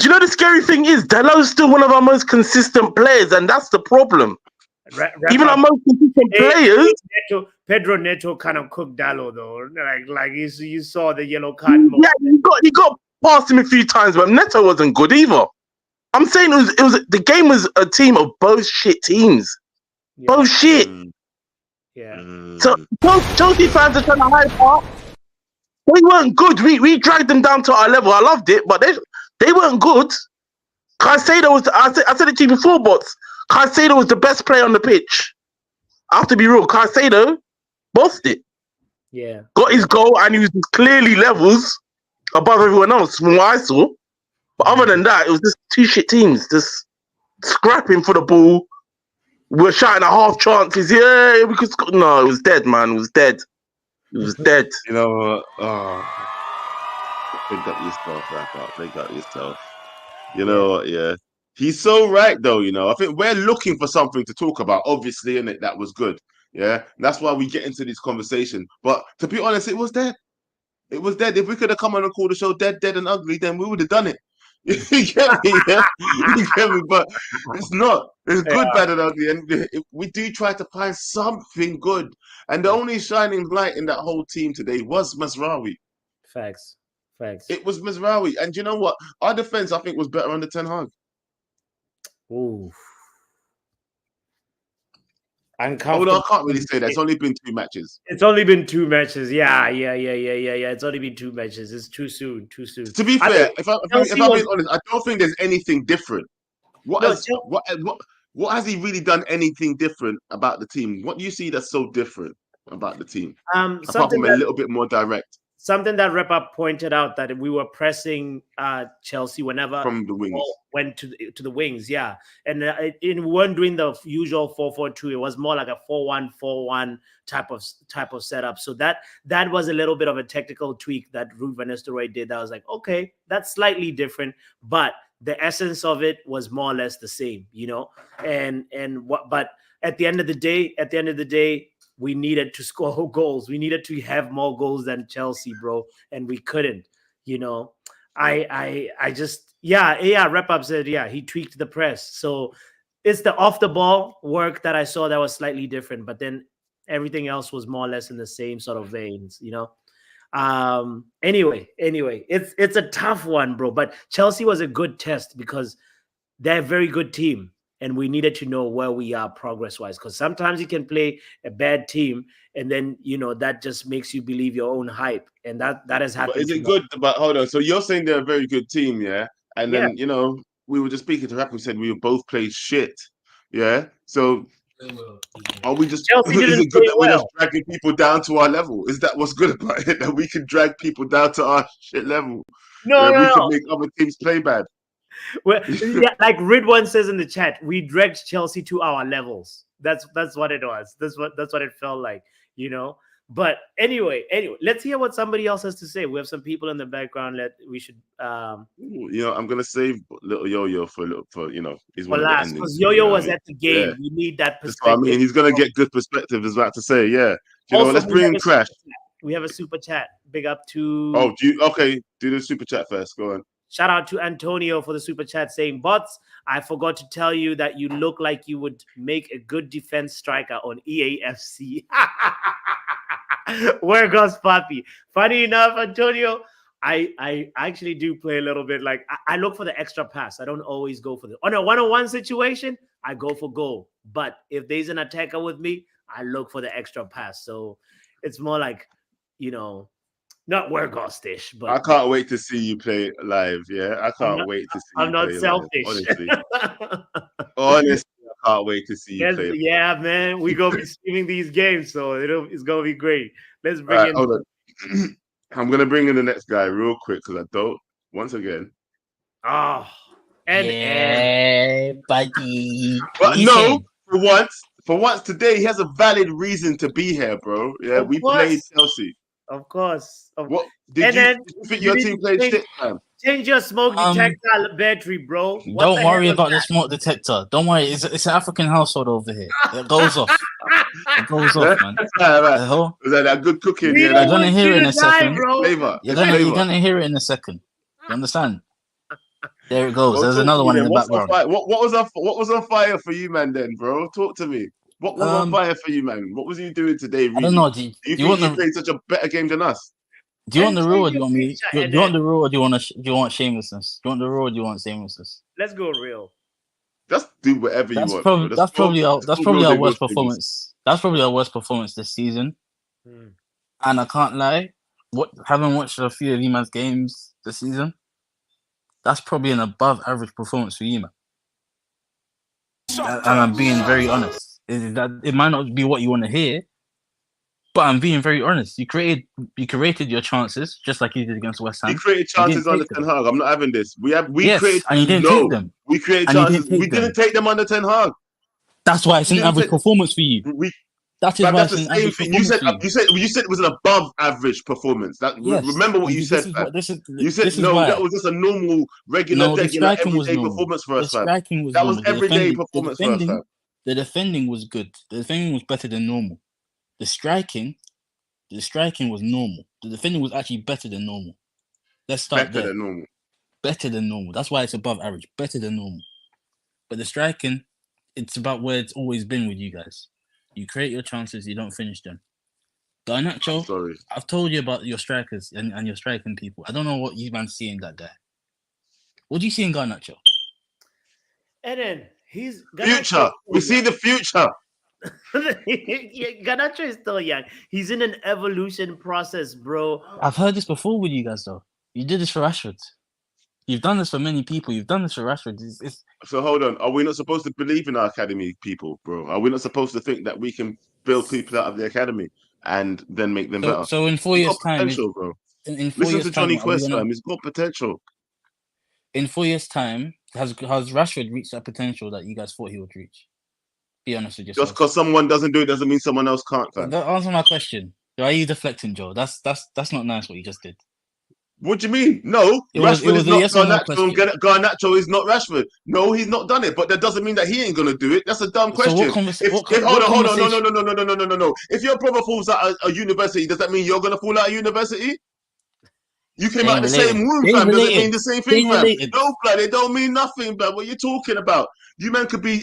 you know the scary thing is Dalot's still one of our most consistent players, and that's the problem. Even our most consistent players. Pedro Neto kind of cooked Dallo though. Like you saw the yellow card. Yeah, he got past him a few times, but Neto wasn't good either. I'm saying it was the game was a team of both shit teams. Yeah. Both shit. Yeah. So Chelsea fans are trying to hype up. They weren't good. We dragged them down to our level. I loved it, but they weren't good. Caicedo was. I said it to you before, but Caicedo was the best player on the pitch. I have to be real. Caicedo bossed it. Yeah. Got his goal, and he was clearly levels above everyone else from what I saw. But other than that, it was just two shit teams just scrapping for the ball. We're shouting at half chances. Yeah, we could score. No, it was dead, man. It was dead. It was dead. You know, pick up yourself, wrap up. Pick up yourself. You know what? Yeah, he's so right though. You know, I think we're looking for something to talk about. Obviously, and that was good. Yeah, that's why we get into this conversation. But to be honest, it was dead. It was dead. If we could have come on and called the show dead, and ugly, then we would have done it. You get me? Yeah? You get me? But it's not. It's good, bad, and ugly. And we do try to find something good. And the only shining light in that whole team today was Mazraoui. Facts. It was Mazraoui. And you know what? Our defense, I think, was better under Ten Hag. Ooh. Although I can't really say that. It's only been 2 matches. It's only been 2 matches. Yeah. It's only been 2 matches. It's too soon. To be fair, if I'm being honest, I don't think there's anything different. What has he really done anything different about the team? What do you see that's so different about the team? Apart from a little bit more direct. Something that Rep-Up pointed out, that we were pressing Chelsea whenever from the wings went to the wings, yeah, and we weren't doing the usual 4-4-2. It was more like a 4-1-4-1 type of setup. So that was a little bit of a technical tweak that Ruud van Nistelrooy did. That was like, okay, that's slightly different, but the essence of it was more or less the same, you know. But at the end of the day. We needed to score goals. We needed to have more goals than Chelsea, bro, and we couldn't. You know, I just Rep-Up said he tweaked the press. So it's the off the ball work that I saw that was slightly different, but then everything else was more or less in the same sort of veins. You know. Anyway, it's a tough one, bro. But Chelsea was a good test because they're a very good team. And we needed to know where we are progress-wise, because sometimes you can play a bad team, and then that just makes you believe your own hype, and that has happened. But is it good? But hold on. So you're saying they're a very good team, yeah? And then we were just speaking to Rap. We said we both played shit, yeah. So are we just? Is it good that we're just dragging people down to our level? Is that what's good about it? That we can drag people down to our shit level? No. We can make other teams play bad. Well, like Ridwan says in the chat, we dragged Chelsea to our levels. That's what it was. That's what it felt like, you know. But anyway, let's hear what somebody else has to say. We have some people in the background that we should. I'm gonna save little Yo-Yo for he's one last, because Yo-Yo was at the game. Yeah. We need that perspective. That's what I mean, he's gonna get good perspective. Is about to say, yeah. Let's bring in Crash. We have a super chat. Big up to. Oh, do the super chat first. Go on. Shout out to Antonio for the super chat saying, "Bots, I forgot to tell you that you look like you would make a good defense striker on EAFC." Where goes Papi? Funny enough, Antonio, I actually do play a little bit. Like I look for the extra pass. I don't always go for on a one-on-one situation. I go for goal. But if there's an attacker with me, I look for the extra pass. So it's more like, not Wergos-ish, but I can't wait to see you play live. Yeah, I can't wait to see. I'm not selfish. Honestly, I can't wait to see you play. Yeah, man, we gonna be streaming these games, so it's gonna be great. Let's bring in. Hold on. I'm gonna bring in the next guy real quick because I don't. Once again. Oh, buddy. But no, for once today he has a valid reason to be here, bro. Yeah, we played Chelsea. Of course. What did you think your team played shit, man? Change your smoke detector battery, bro. Don't worry about the smoke detector. Don't worry. It's an African household over here. It goes off. It goes off, man. Right. Was that good cooking? You're gonna hear it in a second. Flavor. You're gonna hear it in a second. You understand? There it goes. Well, There's talk to another me one in then. the What's on background. fire? What was on fire for you, man? Then, bro, talk to me. What was on fire for you, man? What was you doing today? I don't Really? know. Do you Do you think want you the played such a better game than us? Do you want the And real, change or do you your want me? picture, Do and you want then the real, or do you want do you want shamelessness? Do you want the real, or do you want shamelessness? let's go real. Just do whatever you want, bro. That's probably our Just throw worst those things. performance. That's probably our worst performance this season. Hmm. And I can't lie, having watched a few of you man's games this season, that's probably an above average performance for you, man. And I'm being very honest. It might not be what you want to hear, but I'm being very honest. You created your chances just like you did against West Ham. He created You didn't chances under take Ten them. Hag. I'm not having this. We Yes, created and you didn't take them. We created And you chances. didn't take We them. didn't take them under Ten Hag. That's why it's We an didn't average take- performance for you. We That is But why that's it's the an same average thing. You performance said for you. it was an above average performance. Yes. Remember what and you this said, is fam. what this is. You said This is no. why. That was just a normal, regular, No, the regular, striking was everyday normal. performance for The us, fam. striking was That was normal. everyday performance for us, fam. The defending was good. The defending was better than normal. The striking was normal. The defending was actually better than normal. Let's start Better there. than normal. Better than normal. That's why it's above average. Better than normal. But the striking, it's about where it's always been with you guys. You create your chances, you don't finish them. Garnacho, Sorry. I've told you about your strikers and your striking people. I don't know what you man see in that guy. What do you see in Garnacho? And then he's Future. We see the future. Garnacho is still young. He's in an evolution process, bro. I've heard this before with you guys, though. You did this for Rashford. You've done this for many people. You've done this for Rashford. So hold on. Are we not supposed to believe in our academy people, bro? Are we not supposed to think that we can build people out of the academy and then make them better? So in 4 He's years' got time, potential, bro. in 4 Listen years' to time, Johnny are we Quest, gonna? fam. He's got potential. In 4 years' time, has Rashford reached that potential that you guys thought he would reach? Be honest with yourself. Just because someone doesn't do it doesn't mean someone else can't, fam. Answer my question. Why are you deflecting, Joe? That's not nice what you just did. What do you mean? No, Rashford is not Garnacho, and Garnacho is not Rashford. No, he's not done it, but that doesn't mean that he ain't gonna do it. That's a dumb question. So Hold on, no. If your brother falls out a university, does that mean you're gonna fall out of university? You came out the same womb, fam. Does it mean the same thing, fam? No, blood. It don't mean nothing, blood. What you talking about? You men could be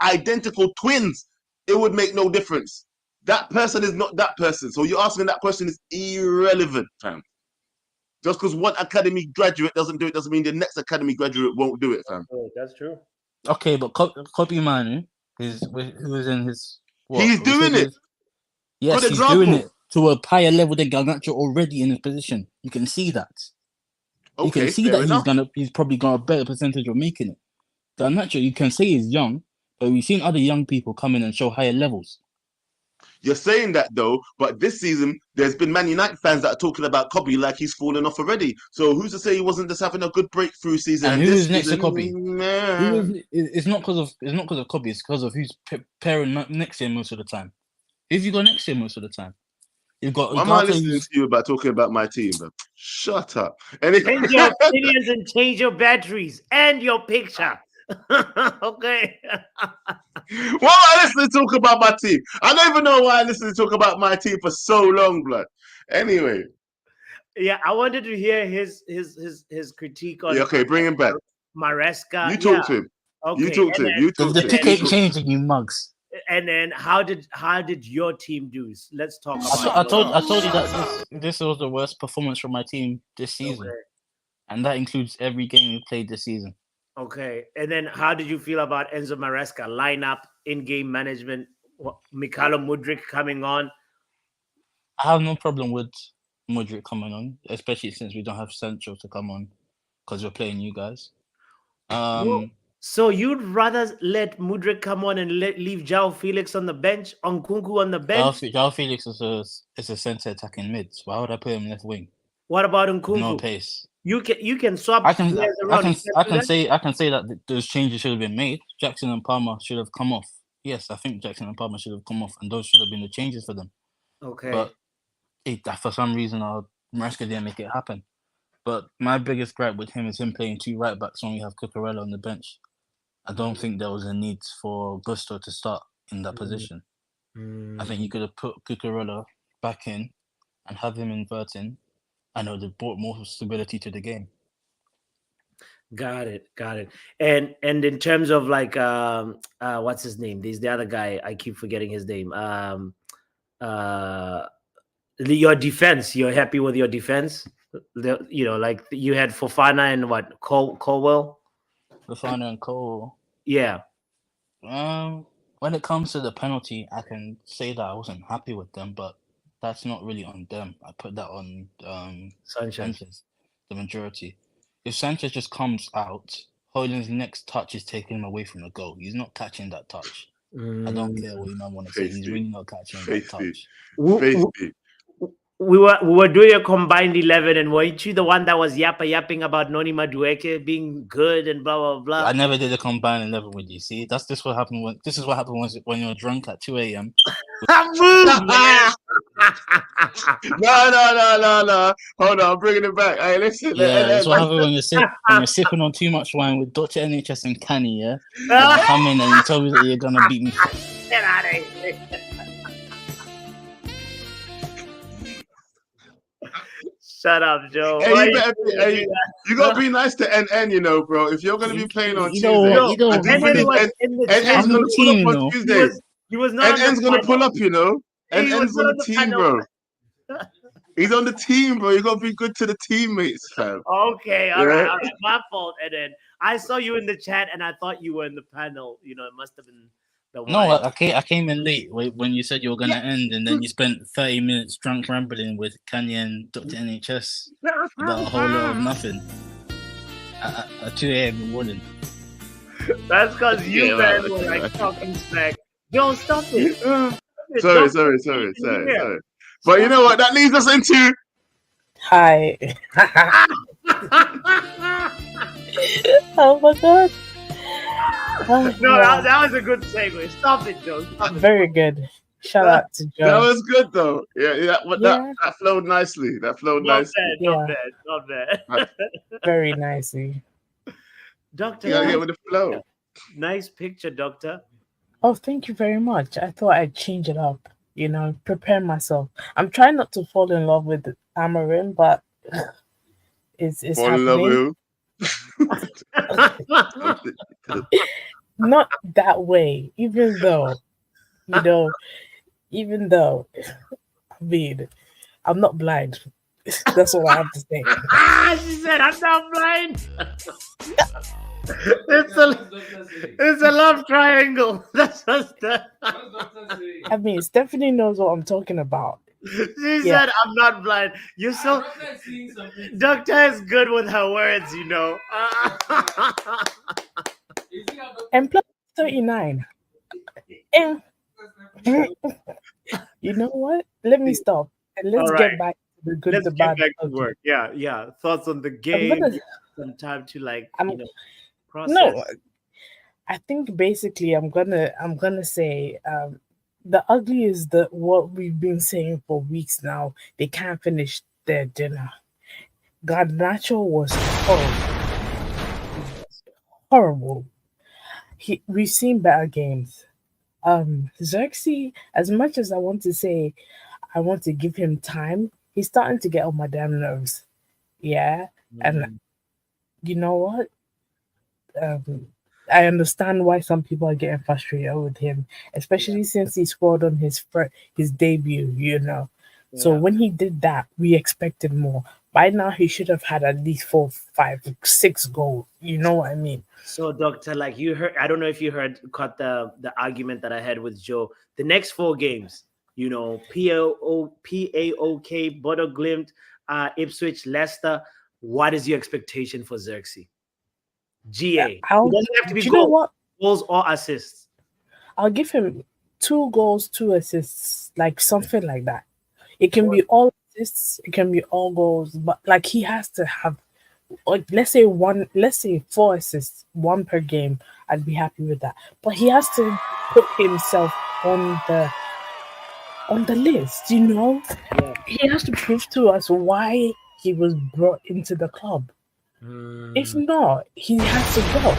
identical twins. It would make no difference. That person is not that person. So you asking that question is irrelevant, fam. Just because one academy graduate doesn't do it doesn't mean the next academy graduate won't do it, fam. Oh, that's true. Okay, but Kobe Manu who is in his He's doing it. Yes, Good he's example. doing it to a higher level than Garnacho already in his position. You can see that. You Okay, can see fair that enough. he's probably got a better percentage of making it. Garnacho, you can say he's young, but we've seen other young people come in and show higher levels. You're saying that though, but this season there's been Man United fans that are talking about Kobe like he's fallen off already. So who's to say he wasn't just having a good breakthrough season? And who is next to Kobe? Man. It's not because of Kobe. It's because of who's pairing next to him most of the time. Who've you got next to him most of the time? You've got. Why am I listening to you about talking about my team, bro? Shut up. Change your opinions and change your batteries and your picture. Okay. Why am I listening to talk about my team? I don't even know why I listened to talk about my team for so long, blood. Anyway. Yeah, I wanted to hear his critique on. Yeah, okay, bring him back. Maresca. You talk to him. Okay. You talk to him. You talk to him. The pick ain't changing, you mugs. And then how did your team do? Let's talk about. I told you that this was the worst performance from my team this season, and that includes every game we played this season. Okay, and then how did you feel about Enzo Maresca lineup, in-game management, Mikhailo Mudryk coming on? I have no problem with Mudryk coming on, especially since we don't have Sancho to come on because we're playing you guys. So you'd rather let Mudryk come on and leave João Felix on the bench, Nkunku on the bench? João Felix is a centre attacking mid. So why would I put him left wing? What about Nkunku? No pace. You can swap. I can say that those changes should have been made. Jackson and Palmer should have come off. Yes, I think Jackson and Palmer should have come off, and those should have been the changes for them. Okay. But for some reason, Maresca didn't make it happen. But my biggest gripe with him is him playing two right backs when we have Cucurella on the bench. I don't think there was a need for Gusto to start in that position. I think you could have put Cucurella back in and have him inverting. I know they brought more stability to the game. Got it. And in terms of like what's his name? There's the other guy. I keep forgetting his name. Uh your defense. You're happy with your defense? Like you had Fofana and what Colwell? Fofana and Cole. Yeah. When it comes to the penalty, I can say that I wasn't happy with them, but that's not really on them. I put that on Sanchez, the majority. If Sanchez just comes out, Hoyland's next touch is taking him away from the goal. He's not catching that touch. I don't care what you might want to say. He's really not catching that touch. We were doing a combined 11, and weren't you the one that was yapping about Noni Madueke being good and blah blah blah? I never did a combined 11 with you. See, this is what happened when you're drunk at 2 a.m. No. Hold on, I'm bringing it back. Hey, listen. Yeah, that's what happens when you're sipping on too much wine with Dr. NHS and Canny, yeah? And you come in and you tell me that you're gonna beat me. Get out of here. Shut up, Joe. Hey, you gotta be nice to NN, bro. If you're gonna be playing on Tuesday, NN's gonna pull up on Tuesdays. He was not. NN's gonna pull up, NN's on the team, bro. He's on the team, bro. You gotta be good to the teammates, fam. Okay, all right. My fault, NN. I saw you in the chat, and I thought you were in the panel. It must have been. No, I came in late when you said you were gonna end, and then you spent 30 minutes drunk rambling with Kanye and Dr. NHS about a whole lot of nothing at 2 a.m. in the morning. That's because you guys were like talking smack. Yo, stop it. Sorry. But you know what? That leads us into. Hi. Oh my god. No, that was a good segue. Stop it, Joe. Very good. Shout out to Joe. That was good though. Yeah. That flowed nicely. Not bad. Very nicely. Doctor. Yeah, get with the flow. Nice picture, Doctor. Oh, thank you very much. I thought I'd change it up. Prepare myself. I'm trying not to fall in love with Amarin, but it's fall in love with who? Not that way, even though I mean, I'm not blind. That's all I have to say. She said, I'm not blind. It's a love triangle. That's just I mean, Stephanie knows what I'm talking about. She said, I'm not blind. You're so... Doctor is good with her words, And plus 39. And you know what? Let me stop. And let's get back to the good, the bad. Let's get back to work. Yeah. Thoughts on the game. Some time to process. No, I think basically I'm gonna say the ugly is what we've been saying for weeks now. They can't finish their dinner. Garnacho was horrible. We've seen better games. Xerxes, as much as I want to say I want to give him time, he's starting to get on my damn nerves. Yeah. And you know what? I understand why some people are getting frustrated with him, especially since he scored on his debut, So when he did that, we expected more. By now, he should have had at least 4, 5, 6 goals. You know what I mean? So, Doctor, like you heard, I don't know if you caught the argument that I had with Joe. The next 4 games, PAOK, Bodo Glimt, Ipswich, Leicester. What is your expectation for Xerxes? GA. It doesn't have to be goals or assists. I'll give him 2 goals, 2 assists, like something like that. It can be all assists, it can be all goals, but like he has to have, let's say 4 assists, 1 per game. I'd be happy with that. But he has to put himself on the list, Yeah. He has to prove to us why he was brought into the club. If not, he has to go.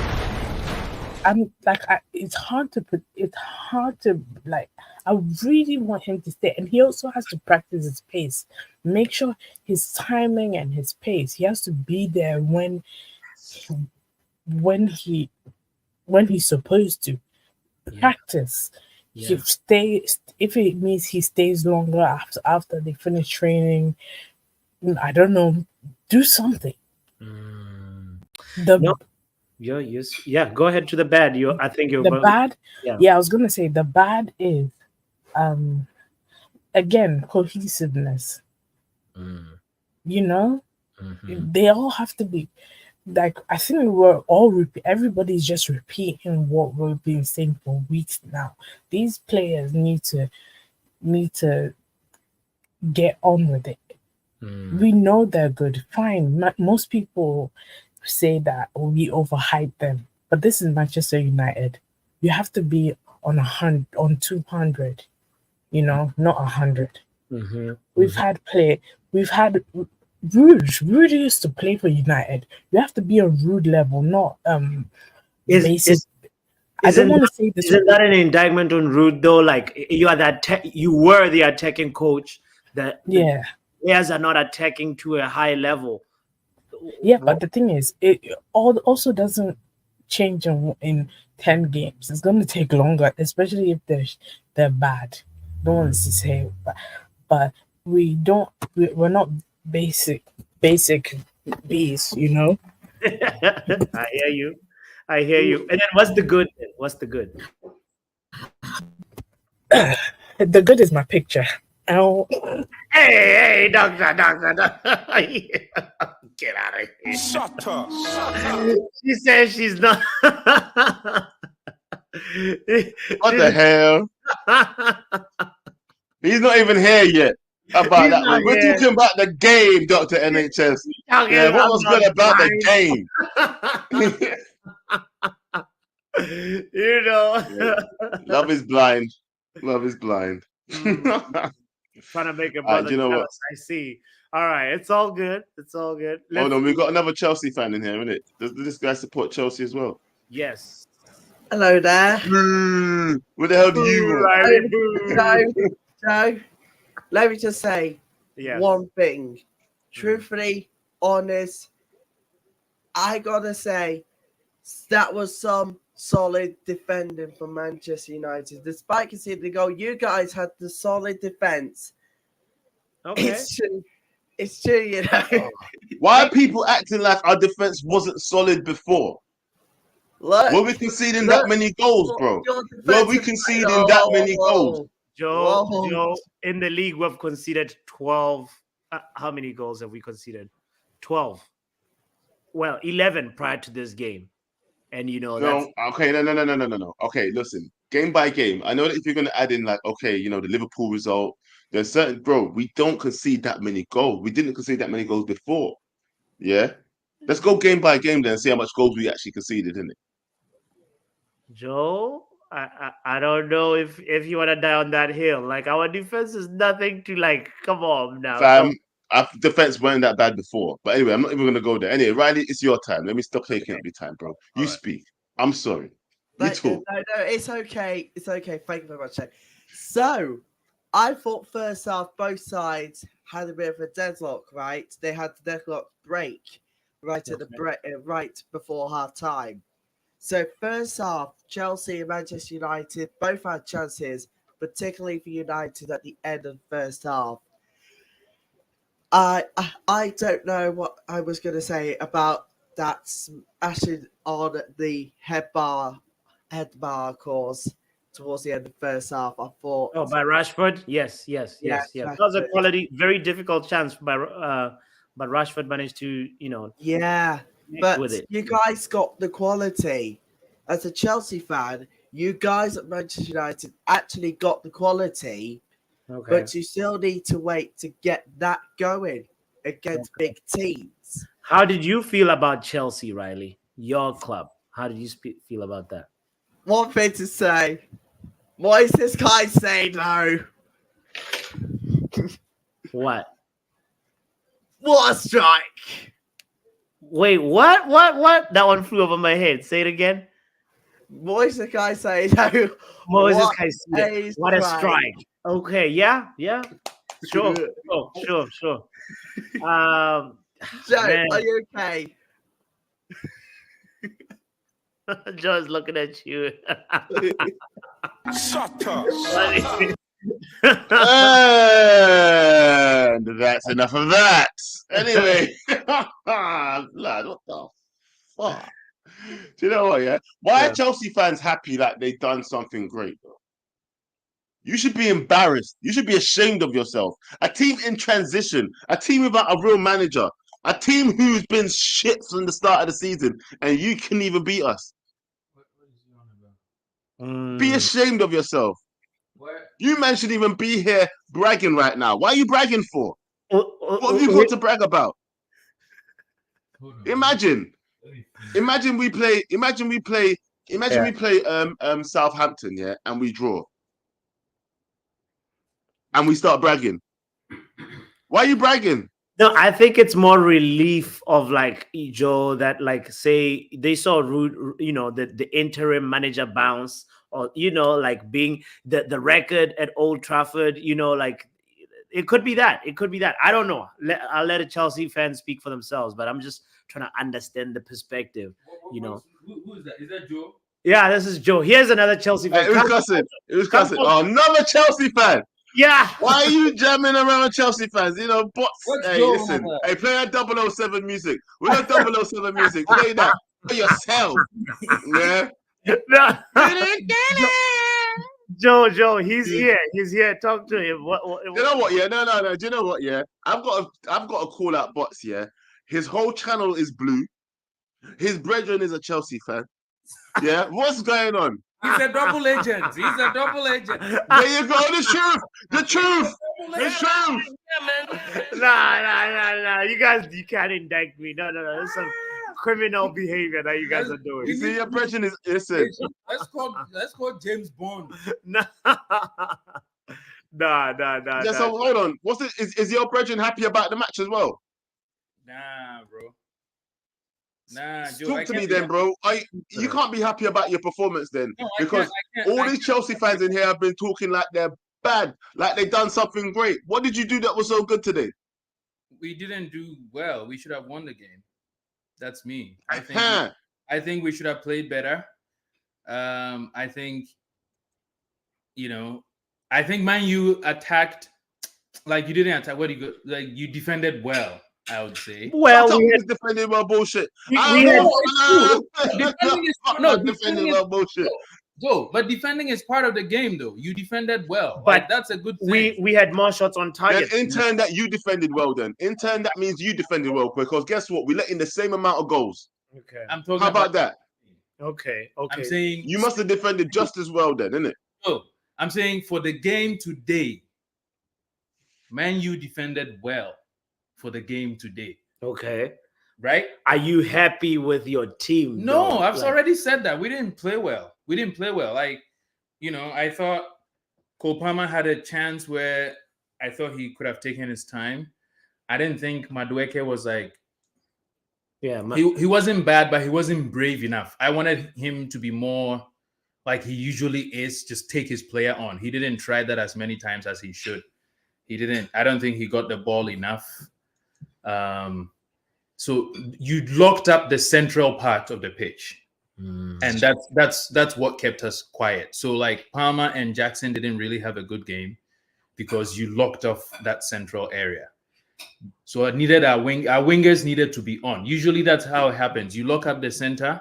It's hard to I really want him to stay, and he also has to practice his pace. Make sure his timing and his pace. He has to be there when when he's supposed to Yeah. practice. Yeah. He stays if it means he stays longer after they finish training. I don't know. Do something. Mm. The No, yeah. Go ahead to the bad. I think you're. the bad, Yeah. yeah, I was gonna say the bad is again cohesiveness. Mm. You know, Mhm. they all have to be like I think we're all everybody's just repeating what we've been saying for weeks now. These players need to get on with it. Mm. We know they're good. Fine. Most people say that we overhype them, but this is Manchester United. You have to be on 200. You know, not 100. Mhm. We've had Rude. Rude used to play for United. You have to be on Rude level, not basic. I don't want to say this. Isn't that an indictment on Rude though? Like you are you were the attacking coach. The Yeah, players are not attacking to a high level. yeah. But the thing is, it also doesn't change in 10 games. It's going to take longer, especially if they're bad. Don't want to say, but we're not basic bees, you know. I hear you. I hear you. And then what's the good? What's the good? The good is my picture. Oh, Hey, doctor. Get out of here. Shut up. She says she's not. What the hell? He's not even here yet. About He's that not one. We're here. talking about the game, Dr. NHS. Yeah, what was good about the game? You know. Love is blind. Love is blind. Trying to make a Alright, brother do you know what? jealous. I see. All right, it's all good. It's all good. Oh no, we've got another Chelsea fan in here, isn't it? Does this guy support Chelsea as well? Yes. Hello there. What the hell do you want? Riley, boo. Joe, let me just say Yeah. one thing. Truthfully, honest, I gotta say that was some solid defending from Manchester United. Despite conceding the goal, you guys had the solid defense. Okay. It's true, you know. Why are people acting like our defense wasn't solid before? Look, Were we conceding that many goals, bro? your Were we defensive- conceding that many goals? Joe, in the league, we've conceded 12. How many goals have we conceded? 12. Well, 11 prior to this game. And, you know, that's. No, okay, no. Okay, listen, game by game. I know that if you're going to add in, like, okay, you know, the Liverpool result, there's certain, bro, we don't concede that many goals. We didn't concede that many goals before. Yeah? Let's go game by game then and see how much goals we actually conceded, innit? Joe, I don't know if you want to die on that hill. Like, our defense is nothing to, like, come on now. Fam, our defense weren't that bad before. But anyway, I'm not even going to go there. Anyway, Riley, it's your time. Let me stop taking up your time, bro. You All right. speak. I'm sorry. You talk. No, it's okay. It's okay. Thank you very much. Jay. So, I thought first half both sides had a bit of a deadlock, right? They had the deadlock break right at the break, right before half time. So first half, Chelsea and Manchester United both had chances, particularly for United at the end of the first half. I don't know what I was going to say about that smashing on the head bar course towards the end of the first half. I thought. Oh, by Rashford? Yes. That was a quality, very difficult chance but Rashford managed to, you know, Yeah, connect but with it. you guys got the quality. As a Chelsea fan, you guys at Manchester United actually got the quality, Okay. but you still need to wait to get that going against big teams. How did you feel about Chelsea, Riley? Your club. How did you feel about that? One thing to say. What is this guy saying now? What? What a strike! Wait, what? That one flew over my head. Say it again. What is the guy saying now? Moses What Caicedo. a What a strike. strike. Okay, yeah. Sure. Sure. Joe, Man. are you okay? Joe's looking at you. Shut up. And that's enough of that. Anyway, lad, what the fuck? Do you know what? Yeah, why Yeah. are Chelsea fans happy that they done something great? Bro? You should be embarrassed. You should be ashamed of yourself. A team in transition, a team without a real manager, a team who's been shit from the start of the season, and you can even beat us. Be ashamed of yourself. You man should even be here bragging right now. Why are you bragging for? What have you got to brag about? Imagine we play Southampton, yeah, and we draw. And we start bragging. Why are you bragging? No, I think it's more relief of like Joe that like say they saw the interim manager bounce, or like being the record at Old Trafford, like it could be that. It could be that. I don't know. I'll let a Chelsea fan speak for themselves, but I'm just trying to understand the perspective. Who is that? Is that Joe? Yeah, this is Joe. Here's another Chelsea fan. Hey, who's cussing? Who's cussing? Oh, another Chelsea fan. Yeah. Why are you jamming around Chelsea fans? Bots. What's Hey, going listen. on? Hey, play that 007 music. We got 007 music. Play that for yourself. Yeah. No. Joe, he's here. He's here. Talk to him. What? You know what? Yeah, no. Do you know what? Yeah, I've got to call out Bots. Yeah, his whole channel is blue. His brethren is a Chelsea fan. Yeah, what's going on? He's a double agent. There you go. The truth. Nah. You guys, you can't indict me. No. There's some criminal behavior that you guys are doing. You see, your brethren is listen. Let's call James Bond. Nah. Yeah, so hold on. What's it? Is your brethren happy about the match as well? Nah, bro. Nah, Joe, Talk to me then, bro. You can't be happy about your performance then, because all these Chelsea fans in here have been talking like they're bad, like they've done something great. What did you do that was so good today? We didn't do well. We should have won the game. That's me. I think we should have played better. I think Man U attacked like you didn't attack. What do you go? Like you defended well, I would say. Well, we had defended well bullshit. Defending well bullshit. Joe, but defending is part of the game, though. You defended well, but like, that's a good thing. We had more shots on target. Then in turn, that you defended well. Then in turn, that means you defended well, because guess what? We let in the same amount of goals. Okay. I'm talking. How about that? Okay. I'm saying you must have defended just as well, then, isn't it? No, I'm saying for the game today, Man U defended well for the game today. Okay. Right? Are you happy with your team? No, I've already said that. We didn't play well. Like, I thought Cole Palmer had a chance where I thought he could have taken his time. I didn't think Madueke was like, he wasn't bad, but he wasn't brave enough. I wanted him to be more like he usually is, just take his player on. He didn't try that as many times as he should. He didn't. I don't think he got the ball enough. So you locked up the central part of the pitch. And that's what kept us quiet. So like Palmer and Jackson didn't really have a good game because you locked off that central area. So it needed our wingers needed to be on. Usually that's how it happens. You lock up the center,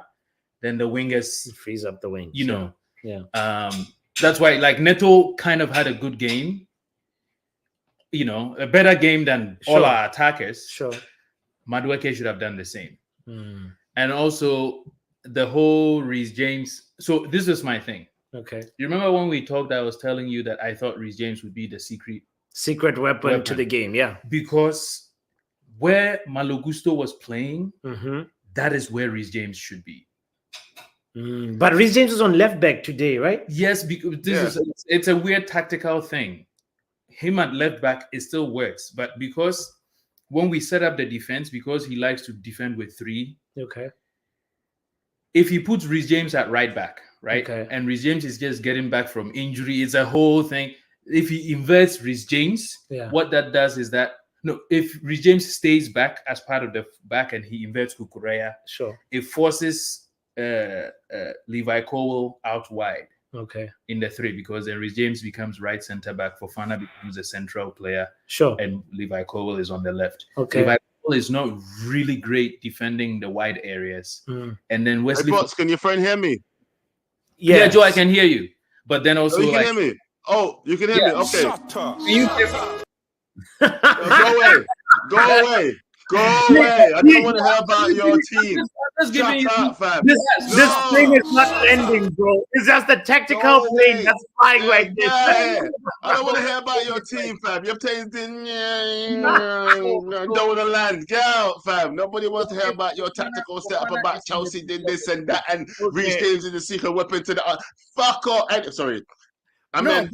then the wingers freeze up the wings. That's why like Neto kind of had a good game. A better game than all our attackers. Sure. Madueke should have done the same. And also the whole Reece James. So this is my thing. Okay. You remember when we talked, I was telling you that I thought Reece James would be the secret weapon to the game. Yeah. Because where Malo Gusto was playing, that is where Reece James should be. But Reece James was on left back today, right? Yes, because it's a weird tactical thing. Him at left back, it still works. But because when we set up the defense, because he likes to defend with three. Okay. If he puts Reece James at right back, right? Okay. And Reece James is just getting back from injury, it's a whole thing. If he inverts Reece James, what that does is that if Reece James stays back as part of the back and he inverts Kukureya, sure, it forces Levi Colwill out wide Okay. in the 3 because then Reece James becomes right centre back, Fofana becomes a central player, Sure. and Levi Colwill is on the left. Okay. Levi Colwill is not really great defending the wide areas. Mm. And then Hey, Wesley. Bots, can your friend hear me? Yeah, Yes. Joe, I can hear you. But then Oh, also, you can like, hear me. Oh, you can hear me. Yeah. Okay. you Go away. Go away. Go away. I don't want to hear about your team. I'm just giving Shut you up, fam. This No. thing is not ending, bro. It's just a tactical Go plane away. that's flying Yeah, like this. yeah. I don't want to hear about your team, fam. Your team's don't want to land. Get out, fam. Nobody wants to hear about your tactical setup about Chelsea did this and that and Reece Okay. James is the secret weapon to the fuck off. And, sorry. I mean,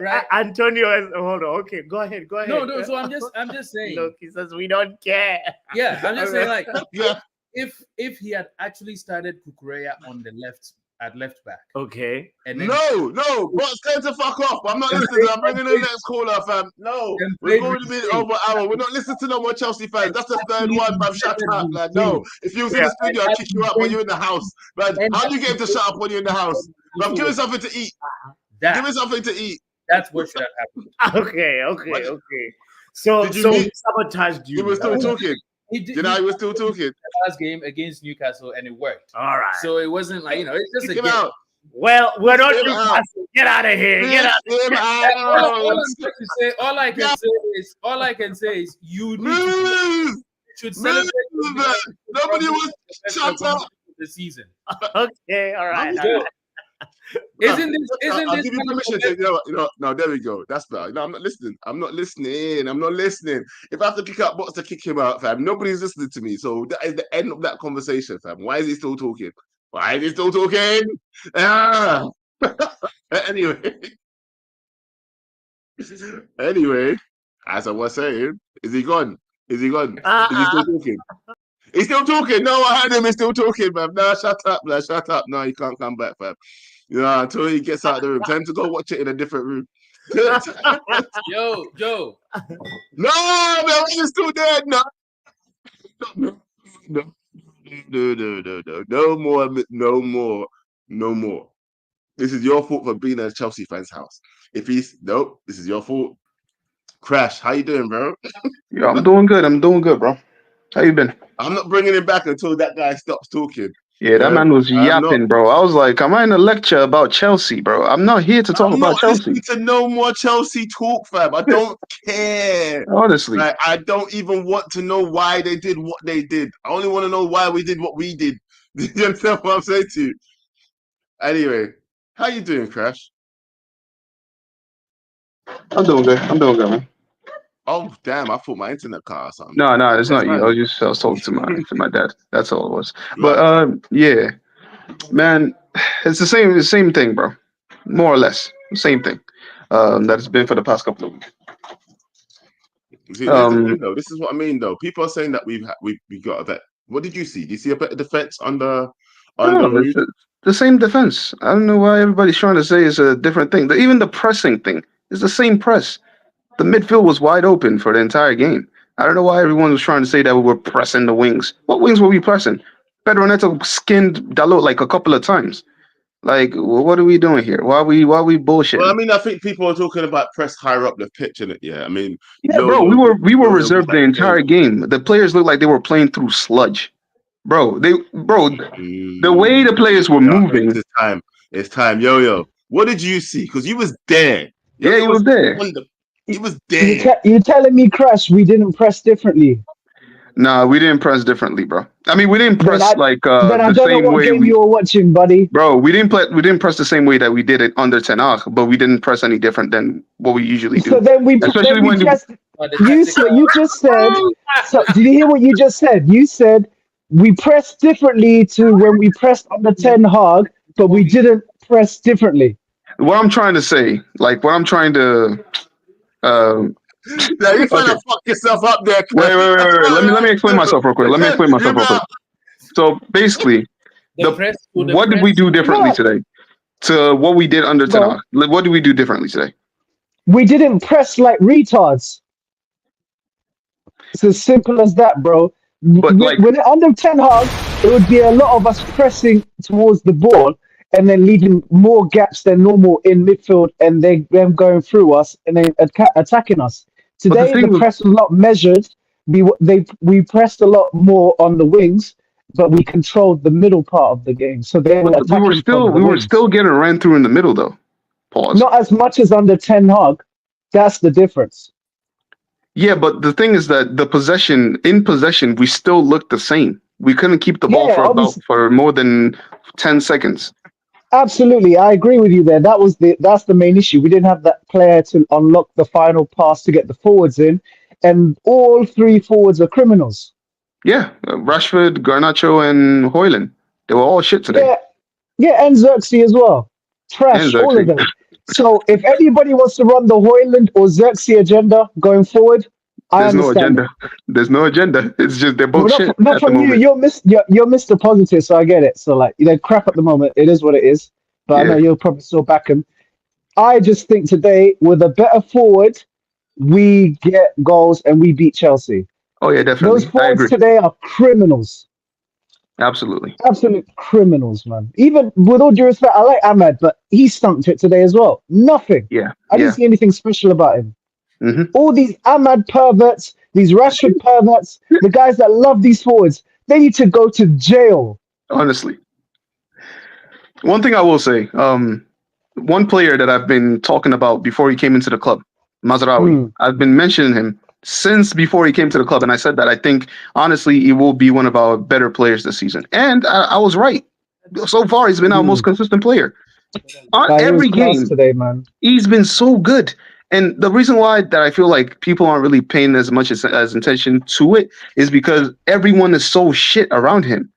right. Antonio is hold on. Okay, go ahead. Go ahead. No, so I'm just saying. Look, he says we don't care. Yeah, I'm just saying, like, yeah. if he had actually started Kukureya on the left at left back, Okay. and then No, Bots, going to fuck off. I'm not listening. I'm bringing the next caller, fam. No, Then we've play already been Reece over an hour. We're not listening to no more Chelsea fans. That's the third one, fam. Shut up, man. No, if you was in the studio, I'd kick you out when you're in the house, man. How do you get him to shut up when you're in the house? Fam, give me something to eat. Give me something to eat. That's what should have happened. Okay. What? So Did you so meet- he sabotaged you. He was still talking. He did You know, he was still talking. the last game against Newcastle, and it worked. All right. So it wasn't like, it's just Kick a him game. out. Well, we're not Get him out. Newcastle. Get out of here. Get out. Kick him All I out. can say is you need to Move. should Move. celebrate Nobody wants to shut up. the season. Okay. All right. So, isn't I'll this give you kind of permission to, no, there we go. That's better. No, I'm not listening. I'm not listening. If I have to kick out Bots to kick him out, fam, nobody's listening to me. So that is the end of that conversation, fam. Why is he still talking? Ah. Anyway, as I was saying, is he gone? Is he still talking? He's still talking. No, I heard him. He's still talking, fam. No, shut up. No, he can't come back, fam. Until he gets out of the room. Tell him to go watch it in a different room. Yo, Joe. No, man, he's still there. No. No more. This is your fault for being at a Chelsea fan's house. This is your fault. Crash, how you doing, bro? Yeah, I'm doing good, bro. How you been? I'm not bringing him back until that guy stops talking. Yeah, that man was I'm yapping, bro. I was like, am I in a lecture about Chelsea, bro? I'm not here to talk I'm about not Chelsea. listening to no more Chelsea talk, fam. I don't care. Honestly. Like, I don't even want to know why they did what they did. I only want to know why we did what we did. You understand what I'm saying to you? Anyway, how you doing, Crash? I'm doing good, man. Oh, damn, I thought my internet cut or something. No, it's not you. fine. I was talking to my dad. That's all it was. But yeah, man, it's the same thing, bro. More or less, same thing. That it's been for the past couple of weeks. See, this is what I mean, though. People are saying that we got a vet. What did you see? Do you see a better defense under No, Ruud? it's the same defense. I don't know why everybody's trying to say it's a different thing. Even the pressing thing is the same press. The midfield was wide open for the entire game. I don't know why everyone was trying to say that we were pressing the wings. What wings were we pressing? Pedro Neto skinned Dalot like a couple of times. Like, what are we doing here? Why are we bullshitting? Well, I mean, I think people are talking about press higher up the pitch, in it. Yeah, I mean, Bro, we were reserved the entire game. The players looked like they were playing through sludge. Bro, the way the players were moving. It's time. Yo. What did you see? Because you was there. Yeah, he was there. He was there. You telling me, Crash, we didn't press differently? Nah, we didn't press differently, bro. I mean, we didn't press then I the don't same know what way game you were watching, buddy. Bro, we didn't press the same way that we did it under Ten Hag, but we didn't press any different than what we usually do. So then we pressed. You just said. So did you hear what you just said? You said we pressed differently to when we pressed under Ten Hag, but we didn't press differently. What I'm trying to say, Now you're trying to fuck yourself up there. Wait. Let me explain myself real quick. So basically, what did we do differently today to what we did under Ten Hag? What did we do differently today? We didn't press like retards. It's as simple as that, bro. But like, when under Ten Hag, it would be a lot of us pressing towards the ball and then leaving more gaps than normal in midfield, and them going through us and then attacking us. but the Today, thing the was, press was a lot measured. We pressed a lot more on the wings, but we controlled the middle part of the game. So they were but attacking from the we were wings. still getting ran through in the middle though. Pause. Not as much as under Ten Hag. That's the difference. Yeah, but the thing is that in possession, we still looked the same. We couldn't keep the ball Yeah, for obviously. for more than 10 seconds. Absolutely, I agree with you there. That's the main issue. We didn't have that player to unlock the final pass to get the forwards in, and all three forwards are criminals. Yeah, Rashford, Garnacho, and Hoyland. They were all shit today. Yeah, and Xerxes as well. Trash, And all of Xerxes. them. So if anybody wants to run the Hoyland or Xerxes agenda going forward, I There's no understand. agenda. There's no agenda. It's just they're Well, both shit not at the from you. moment. You're Mr. Positive, so I get it. So like, crap at the moment. It is what it is. But I know Yeah. you'll probably still back him. I just think today, with a better forward, we get goals and we beat Chelsea. Oh yeah, Those definitely. I forwards agree. today are criminals. Absolutely. Absolute criminals, man. Even with all due respect, I like Ahmed, but he stunk to it today as well. Nothing. Yeah. I didn't Yeah. see anything special about him. hmm All these Ahmad perverts, these Rashford perverts, the guys that love these forwards, they need to go to jail. Honestly. One thing I will say, one player that I've been talking about before he came into the club, Mazraoui. I've been mentioning him since before he came to the club, and I said that I think honestly he will be one of our better players this season, and I was right. So far, he's been our most consistent player. On He was every class game, today, man. he's been so good. And the reason why that I feel like people aren't really paying as much as attention to it is because everyone is so shit around him.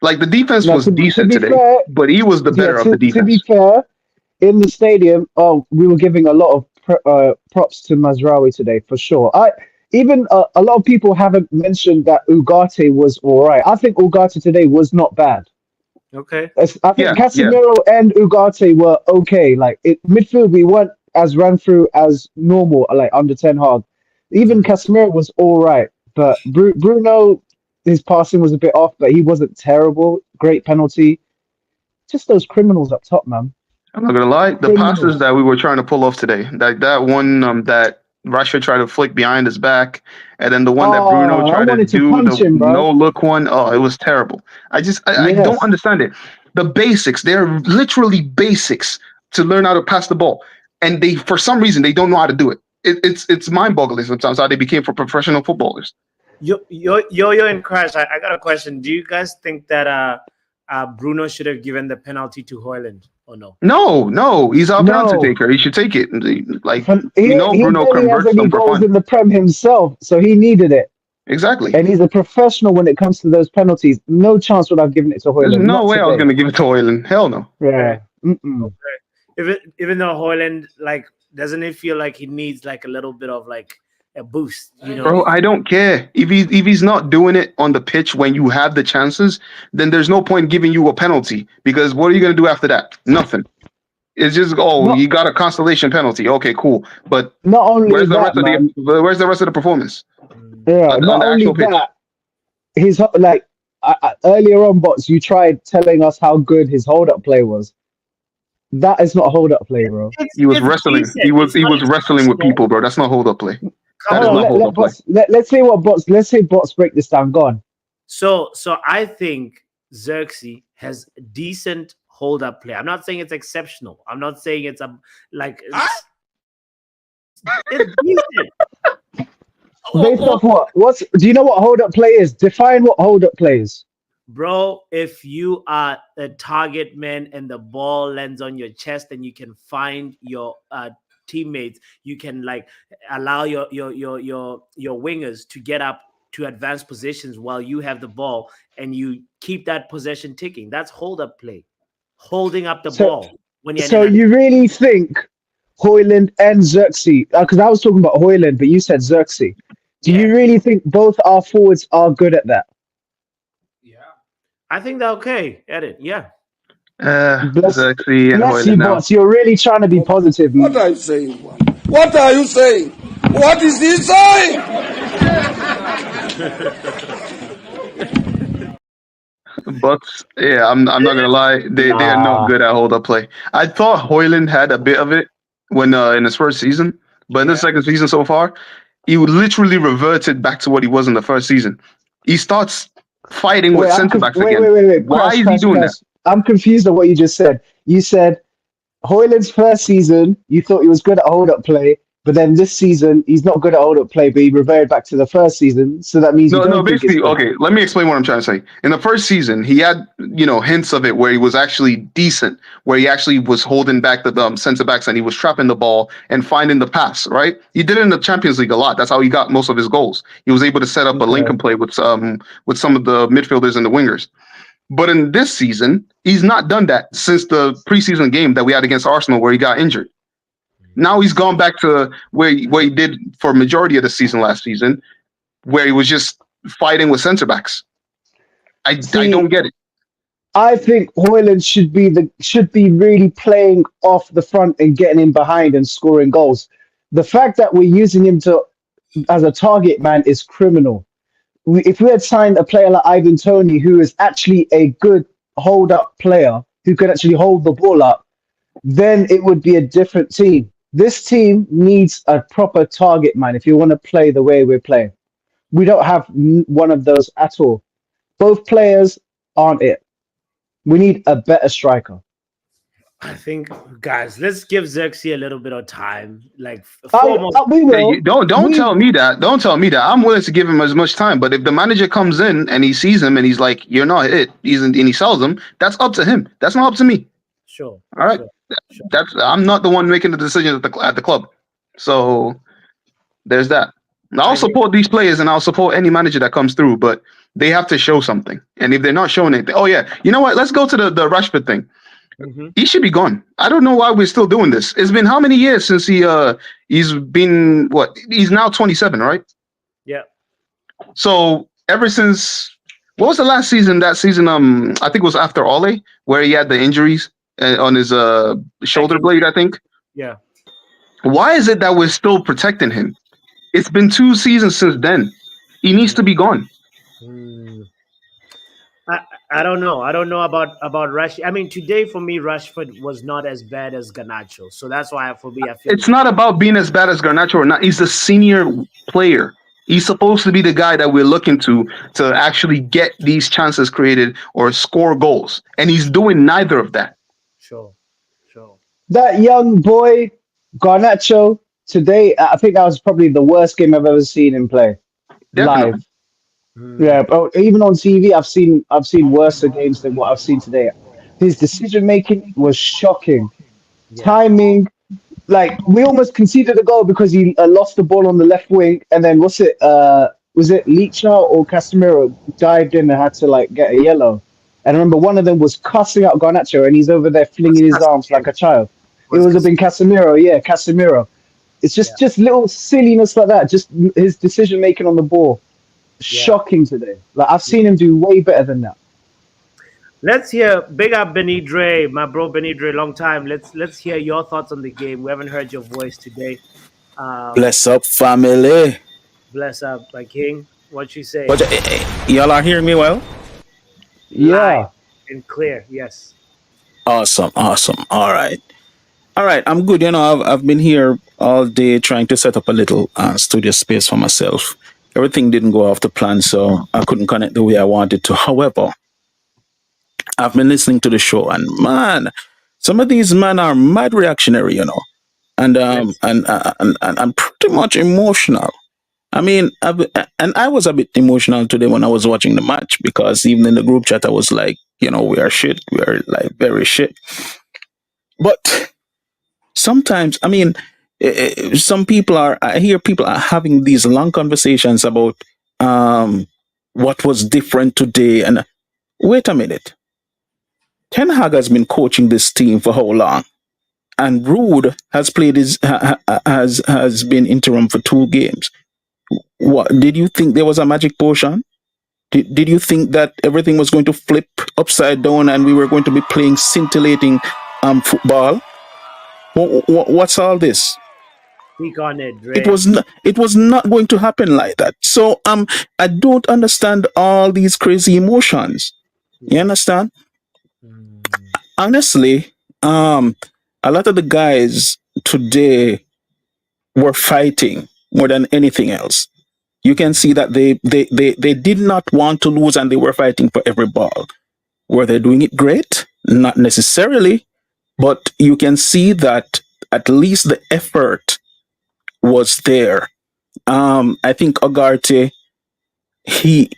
Like the defense Now, was to decent be today, fair, but he was the better of the to be defense. fair, in the stadium, we were giving a lot of props to Mazraoui today for sure. Even a lot of people haven't mentioned that Ugarte was all right. I think Ugarte today was not bad. Okay. I think Yeah, Casemiro and Ugarte were okay. Like midfield, we weren't as run through as normal, like under Ten Hag. Even Casemiro was all right, but Bruno, his passing was a bit off, but he wasn't terrible. Great penalty. Just those criminals up top, man. I'm not gonna lie, the Criminals. passes that we were trying to pull off today, that one that Rashford tried to flick behind his back, and then the one that Bruno I tried to wanted to do punch the him, bro. no look one. Oh, it was terrible. I Yes. don't understand it. The basics, they're literally basics to learn how to pass the ball, and they for some reason they don't know how to do it. It's mind-boggling sometimes how they became for professional footballers. Yo and Crash, I got a question. Do you guys think that Bruno should have given the penalty to Hoyland or no? No, he's our penalty No. taker. He should take it. Like He Bruno barely has converts any them for goals fun. in the Prem himself, so he needed it. Exactly. And he's a professional when it comes to those penalties. No chance would I've given it to There's Hoyland. no Not way I was today. gonna give it to Hoyland. Hell no. Yeah. Mm-mm. Even though Hoyland, like, doesn't it feel like he needs like a little bit of like a boost? You know, Bro, I don't care. If he's not doing it on the pitch when you have the chances, then there's no point giving you a penalty because what are you gonna do after that? Nothing. It's just you got a consolation penalty. Okay, cool. But Not only where's the that, rest of man. where's the rest of the performance? Yeah, on not the only actual pitch? that, his like earlier on, Bots, you tried telling us how good his hold-up play was. That is not hold-up play, bro. He was wrestling. He was wrestling with people, bro. That's not hold up play. That is Hold on, not hold up play. let's see what Bots. Let's see Bots break this down. Go on. So I think Xerxes has decent hold up play. I'm not saying it's exceptional. I'm not saying it's it's decent. Based off what? Do you know what hold-up play is? Define what hold-up play is. Bro, if you are a target man and the ball lands on your chest and you can find your teammates, you can like allow your wingers to get up to advanced positions while you have the ball and you keep that possession ticking. That's hold up play. Holding up the ball when you're So you really think Hoyland and Xerxes, because I was talking about Hoyland, but you said Xerxes. Do you really think both our forwards are good at that? I think they're okay at it. Yeah. Xerxes and Bless you, Hoyland now. Bots. You're really trying to be positive, man. What are you saying? What are you saying? What is he saying? But yeah, I'm not gonna lie, they are not Nah. good at hold up play. I thought Hoyland had a bit of it when in his first season, but in the second season so far, he literally reverted back to what he was in the first season. He starts fighting with Wait, centre backs wait, again. wait, wait, wait. Why Crash, is he crash, doing crash. that? I'm confused at what you just said. You said Hoyland's first season, you thought he was good at hold up play, but then this season he's not good at hold up play, but he reverted back to the first season. So that means you No, don't think it's basically, good. okay, let me explain what I'm trying to say. In the first season, he had, hints of it where he was actually decent, where he actually was holding back the centre backs and he was trapping the ball and finding the pass, right? He did it in the Champions League a lot. That's how he got most of his goals. He was able to set up a link and play with some of the midfielders and the wingers. But in this season, he's not done that since the preseason game that we had against Arsenal where he got injured. Now he's gone back to where he did for majority of the season last season, where he was just fighting with centre backs. I don't get it. I think Hoyland should be really playing off the front and getting in behind and scoring goals. The fact that we're using him as a target man is criminal. If we had signed a player like Ivan Toney, who is actually a good hold-up player, who can actually hold the ball up, then it would be a different team. This team needs a proper target man if you want to play the way we're playing. We don't have one of those at all. Both players aren't it. We need a better striker. I think, guys, let's give Xerxes a little bit of time. Like, we will. Hey, don't tell me that. Don't tell me that. I'm willing to give him as much time. But if the manager comes in and he sees him and he's like, "You're not it," and he sells him, that's up to him. That's not up to me. Sure. All right. Sure. I'm not the one making the decision at the club. So there's that. I'll support these players and I'll support any manager that comes through, but they have to show something. And if they're not showing it, oh yeah, you know what? Let's go to the Rashford thing. Mm-hmm. He should be gone. I don't know why we're still doing this. It's been how many years since he's been what? He's now 27, right? Yeah. So ever since what was the last season? That season, I think it was after Ole, where he had the injuries on his shoulder blade, I think. Yeah. Why is it that we're still protecting him? It's been 2 seasons since then. He needs to be gone. I don't know. I don't know about Rashford. I mean, today for me, Rashford was not as bad as Garnacho. So that's why for me, I feel it's not about being as bad as Garnacho or not. He's a senior player. He's supposed to be the guy that we're looking to actually get these chances created or score goals. And he's doing neither of that. Sure. That young boy, Garnacho, today, I think that was probably the worst game I've ever seen him play Definitely. live. Yeah, but even on TV, I've seen worse games than what I've seen today. His decision making was shocking. Yeah. Timing, like we almost conceded a goal because he lost the ball on the left wing, and then was it Licha or Casemiro dived in and had to get a yellow? And I remember one of them was cussing out Garnacho, and he's over there flinging his arms like a child. It would have been Casemiro, yeah, Casemiro. It's just little silliness like that. Just his decision making on the ball. Shocking today. I've seen him do way better than that. Let's hear big up Benny Dre, my bro Benny Dre, long time. Let's hear your thoughts on the game. We haven't heard your voice today. Bless up, family. Bless up, my king. What you say? Y'all are hearing me well? Yeah. Live and clear, yes. Awesome. All right, I'm good. I've been here all day trying to set up a little studio space for myself. Everything didn't go off the plan, so I couldn't connect the way I wanted to. However, I've been listening to the show, and man, some of these men are mad reactionary, and I'm pretty much emotional. I mean, I was a bit emotional today when I was watching the match because even in the group chat, I was like, we are shit. We are very shit. But sometimes, I mean, I hear people are having these long conversations about what was different today. And wait a minute. Ten Hag has been coaching this team for how long? And Ruud has played has been interim for 2 games. What did you think there was a magic potion? Did you think that everything was going to flip upside down and we were going to be playing scintillating football? What's all this? Speak on it, Dre. It was not going to happen like that. So I don't understand all these crazy emotions. You understand? Mm. Honestly, a lot of the guys today were fighting more than anything else. You can see that they did not want to lose and they were fighting for every ball. Were they doing it great? Not necessarily, but you can see that at least the effort was there. I think Agarte, he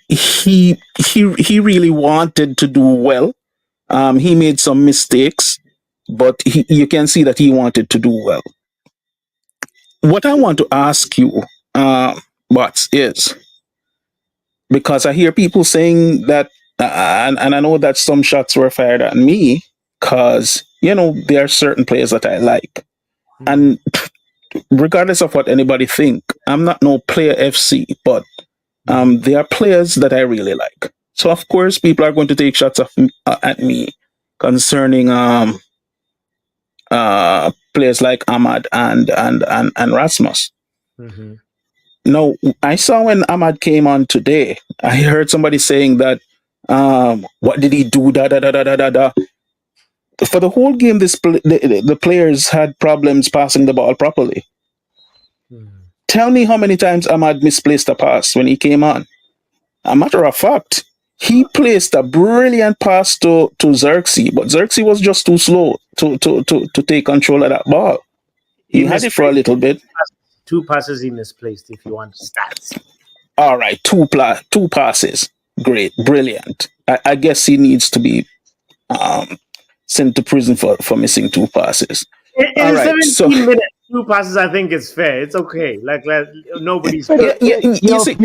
really wanted to do well. He made some mistakes, but you can see that he wanted to do well. What I want to ask you, Bots, is because I hear people saying that, and I know that some shots were fired at me because, there are certain players that I like. And regardless of what anybody think, I'm not no player FC, but there are players that I really like. So of course, people are going to take shots at me concerning players like Ahmad and Rasmus. Mhm. No, I saw when Ahmad came on today, I heard somebody saying that, what did he do? Da da da da da da da. For the whole game, the players had problems passing the ball properly. Tell me how many times Ahmad misplaced a pass when he came on. A matter of fact, he placed a brilliant pass to Xerxes, but Xerxes was just too slow to take control of that ball. He had it for a little bit. 2 passes he misplaced, if you want stats. All right, two passes. Great, brilliant. I guess he needs to be sent to prison for missing 2 passes. In All right, 17 so minutes, 2 passes, I think it's fair. It's okay. Like nobody's. you see,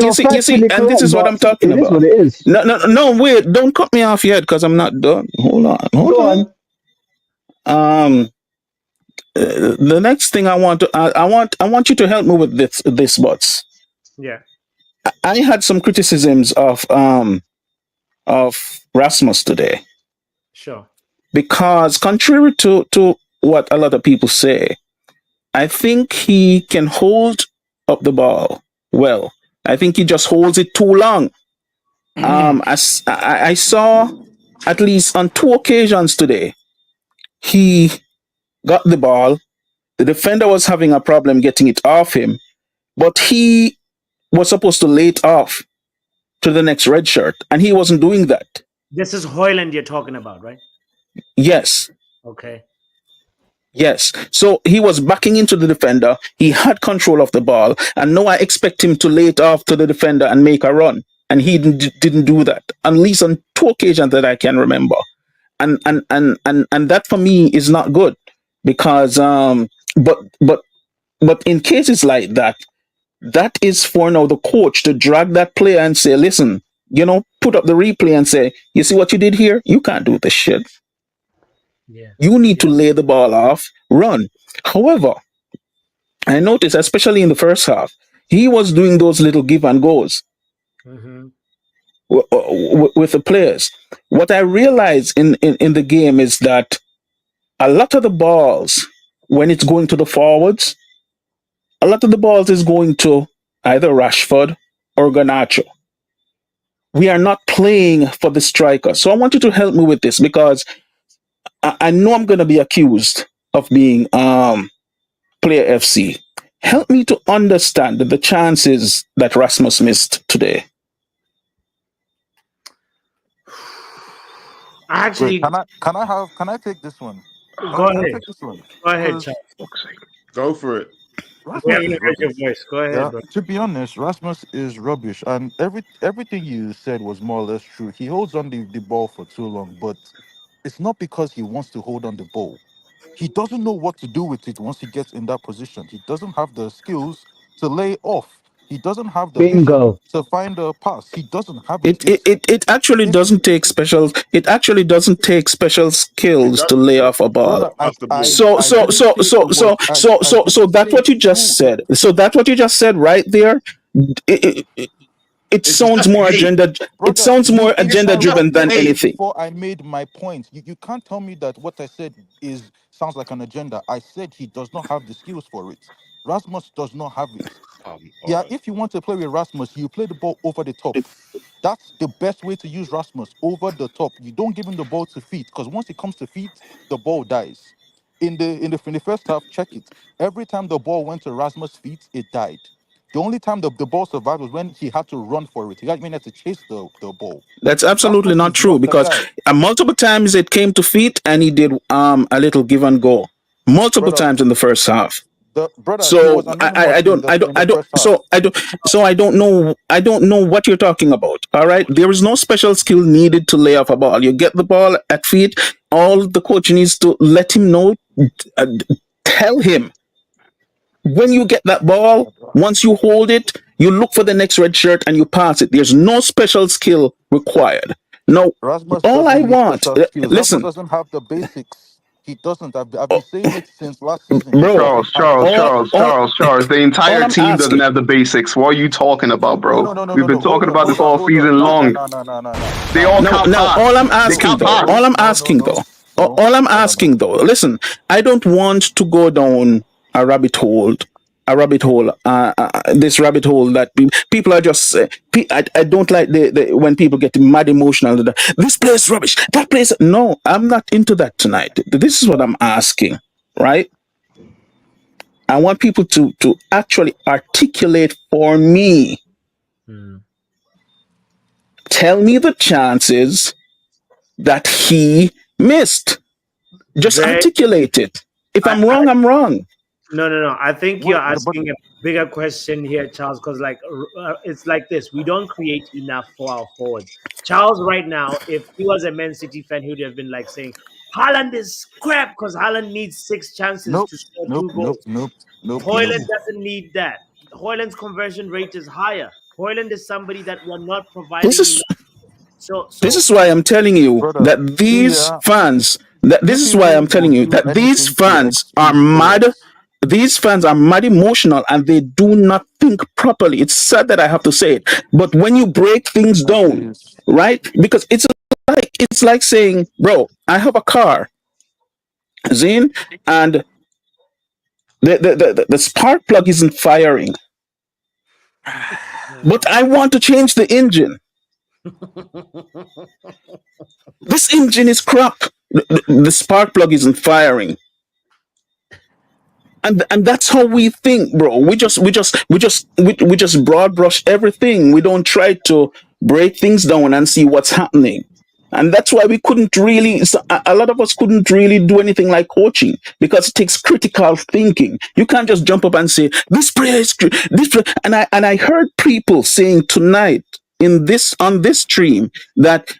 and this is what I'm talking It is about. what it is. No, wait, don't cut me off yet because I'm not done. Hold on. The next thing I want you to help me with this, Bots. Yeah. I had some criticisms of Rasmus today Sure. because contrary to what a lot of people say, I think he can hold up the ball well. I think he just holds it too long. As I saw at least on 2 occasions today, he got the ball. The defender was having a problem getting it off him, but he was supposed to lay it off to the next red shirt, and he wasn't doing that. This is Hoyland you're talking about, right? Yes. Okay. Yes. So he was backing into the defender. He had control of the ball, and now I expect him to lay it off to the defender and make a run. And he didn't do that, at least on 2 occasions that I can remember. And that for me is not good because but in cases like that, that is for now the coach to drag that player and say, listen, put up the replay and say, you see what you did here? You can't do this shit. Yeah. You need to lay the ball off, run. However, I noticed, especially in the first half, he was doing those little give and goes with the players. What I realized in the game is that a lot of the balls, when it's going to the forwards, a lot of the balls is going to either Rashford or Garnacho. We are not playing for the striker. So I want you to help me with this because I know I'm going to be accused of being player FC. Help me to understand the chances that Rasmus missed today. Actually, Wait, can I take this one? Go Can I ahead. take this one? Go ahead, Because Charles. Go for it. We Rasmus haven't is heard your rubbish. voice. Go ahead, Yeah, bro. to be honest, Rasmus is rubbish, and everything you said was more or less true. He holds on the ball for too long, but it's not because he wants to hold on the ball. He doesn't know what to do with it once he gets in that position. He doesn't have the skills to lay off. He doesn't have the vision Bingo. to find a pass. He doesn't have it. It actually doesn't take special. It actually doesn't take special skills to lay off a ball. Brother, So that's what you just said. So that's what you just said right there. It sounds more agenda. It sounds more agenda driven than anything. Before I made my point, you can't tell me that what I said sounds like an agenda. I said he does not have the skills for it. Rasmus does not have it. Yeah, if you want to play with Rasmus, you play the ball over the top. That's the best way to use Rasmus over the top. You don't give him the ball to feet because once it comes to feet, the ball dies. In the first half, check it. Every time the ball went to Rasmus' feet, it died. The only time the ball survived was when he had to run for it. He had to chase the ball. That's absolutely Rasmus not is true not the because guy. multiple times it came to feet and he did a little give and go multiple Brother, times in the first half. he So was anonymous in the first half. I don't know what you're talking about. All right, there is no special skill needed to lay off a ball. You get the ball at feet. All the coach needs to let him know, uh, tell him when you get that ball. Once you hold it, you look for the next red shirt and you pass it. There's no special skill required. No, Rasmus all I doesn't need want. special skills. Rasmus Listen, doesn't have the basics. He doesn't. I've been saying it since last season. He bro. doesn't have the basics. All The entire I'm team doesn't asking. have the basics. What are you talking about, bro? We've been talking about this all Hold on. season long. They all can't No, pass. all I'm They asking can't though, pass. all I'm asking though, all I'm asking though, listen, I don't want to go down a rabbit hole, this rabbit hole that people are just, I don't like the when people get mad emotional. This place rubbish, that place. No, I'm not into that tonight. This is what I'm asking, right? I want people to actually articulate for me. Tell me the chances that he missed. Just Very, articulate it. If I'm wrong, I'm wrong. No. I think you're But asking a bigger question here, Charles, because it's like this: we don't create enough for our forwards. Charles, right now, if he was a Man City fan, he would have been like saying, "Haaland is crap because Haaland needs 6 chances to score 2 goals." Hoyland doesn't need that. Hoyland's conversion rate is higher. Hoyland is somebody that we're not providing This enough. is why I'm telling you brother, that these fans. This if is he why really I'm telling would you do that these anything to fans are excuse mad. players, These fans are mad emotional and they do not think properly. It's sad that I have to say it, but when you break things down, right? Because it's like saying, bro, I have a car, Zane, and the spark plug isn't firing, but I want to change the engine. This engine is crap. The spark plug isn't firing. And that's how we think, bro. We just broad brush everything. We don't try to break things down and see what's happening. And that's why we couldn't really, a lot of us couldn't really do anything like coaching because it takes critical thinking. You can't just jump up and say, this player is, this player. And I heard people saying tonight on this stream that,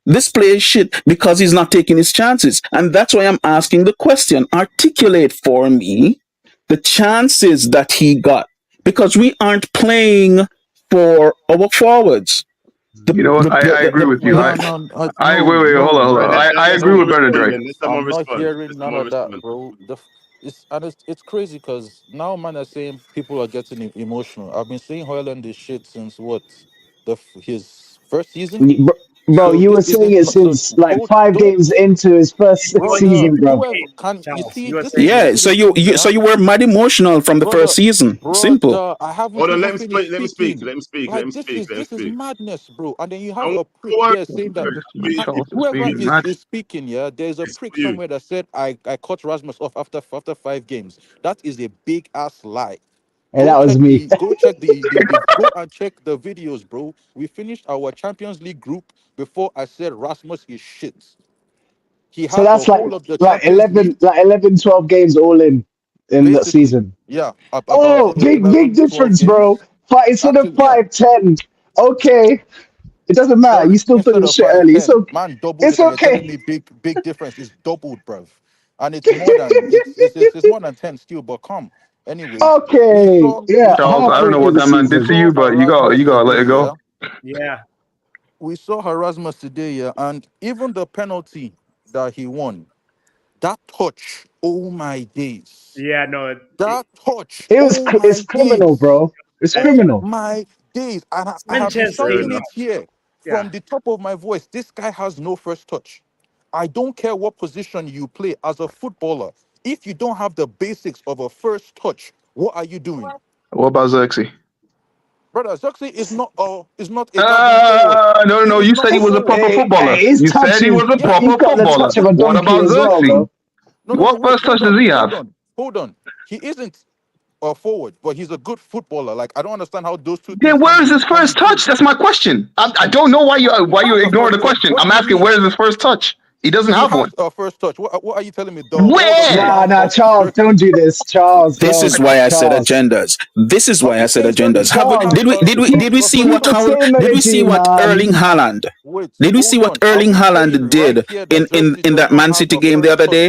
this player is shit because he's not taking his chances. And that's why I'm asking the question. Articulate for me the chances that he got. Because we aren't playing for our forwards. You know what? I agree with you. Wait, hold on. I agree with Bernard Drake. I'm not hearing none of that, bro. It's crazy because now man are saying people are getting emotional. I've been saying Hoyland is shit since what his first season. Bro, So you were this saying isn't it since like don't 5 games into his first brother. season, bro. Whoever can you see this Yeah, is so you were mad emotional from the first season. Simple. brother, I haven't Hold on, even finished let me speak. speaking. Let me speak. Let Like me this speak. is Let me this is speak. madness, bro. And then you have I a prick want there saying that Charles is whoever being mad. is speaking, yeah, there's a prick somewhere that said I cut Rasmus off after 5 games. That is a big ass lie. And that was me. Go check go and check the videos, bro. We finished our Champions League group before I said Rasmus is shit. He So had the that's whole of the like Champions League. 11, 12 games all in that Basically, season. yeah, about Oh, big 11, 12 difference, bro. games. Instead of Actually, yeah, 5, 10. Okay. It doesn't matter. You still put instead in of shit five early. ten, man doubled It's it, and you're telling okay. me big difference is doubled, bruv. And it's more than it's more than 10 still. But come, anyways, Okay. Yeah, Charles, I don't halfway know through what the that man did season. to you, but you gotta let it go. Yeah. We saw Erasmus today, yeah, and even the penalty that he won, that touch, oh my days. Yeah, no. That touch, It's oh my criminal, days. bro. It's Oh criminal. my days. And I have been Sanchez, shouting it here yeah. from the top of my voice. This guy has no first touch. I don't care what position you play as a footballer. If you don't have the basics of a first touch, what are you doing? What about Xerxes? Brother, Zuxi is not a goddamn forward. No. He is You not said a he was a forward. proper footballer. He's You said he touchy. was a Yeah, He's proper got the footballer. touch of a What donkey about as well, Xerxes? bro. What Wait, first touch does he have? hold on. He isn't a forward, but he's a good footballer. Like, I don't understand how those two Then things where is his can be first touch? true. That's my question. I don't know why you He ignore has the a question. what I'm do you asking mean? where is his first touch? He doesn't He have has one. a first touch. What are you telling me? The Where? Nah, Charles, don't do this. Charles, This is don't. why I said Charles. agendas. This is why I I'm said saying agendas. Have we, Xerxes has Charles, did we see keep what the same did we see energy, what Erling man. Haaland wait, did we see hold what on. Are Erling we saying Haaland right did here that Xerxes in does that not Man have City a game the first other day? touch?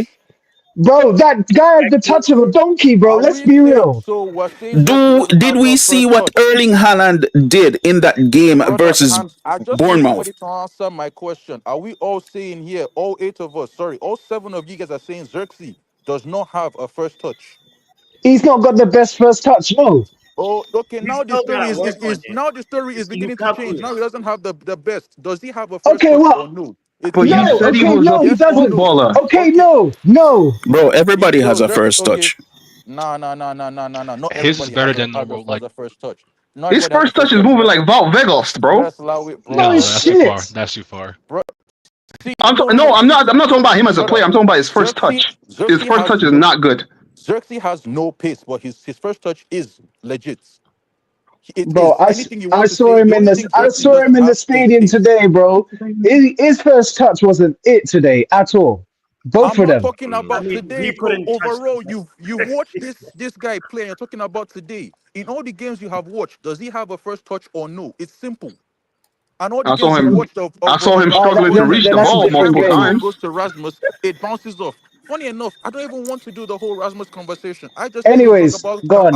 Bro, that guy has the touch of a donkey, bro. Are Let's we be saying real. so? We're saying Xerxes doesn't Did have we a see first what touch. Erling Haaland did in that game Brother, versus I just need Bournemouth? somebody to answer my question. Are we all saying here, all 8 of us, sorry, all 7 of you guys are saying Xerxes does not have a first touch? He's not got the best first touch, no. Oh, okay. We Now the still story gotta is, work on it. now the story is It's beginning to change. Lukaku. Now he doesn't have the best. Does he have a first Okay, touch what? or no? It's But you No, yes said he okay, was a no, he yes or doesn't. no. footballer. Okay, Okay. no. Bro, everybody has So a Xerxes, first okay. touch. Nah. Not His is everybody better has than normal. has Like, a first touch. Not His everybody has a first touch first is touch. moving like Val Vegas, bro. Let's allow it, bro. No, no, it's that's too far. shit. That's too far. Bro, see, No, I'm not talking about him as a brother. player. I'm talking about his first touch. His Xerxes first has touch is no not good. Xerxes has no pace, but his first touch is legit. It Bro, is. Anything you I want to saw say, him the in only this. thing I Xerxes saw him doesn't in the have is stadium pace. today, bro. His first touch wasn't it today at all. Both I'm of not them. talking I about mean, today, he bro. couldn't touch Overall, the you've watched this guy play. You're talking about today. In all the games you have watched, does he have a first touch or no? It's simple. And all the I saw games you've him. watched I saw him Oh, struggling to reach then the that's a ball different multiple when the game. ball times. goes to Rasmus, it bounces off. Funny enough, I don't even want to do the whole Rasmus conversation. I just came to talk Anyways, about go on.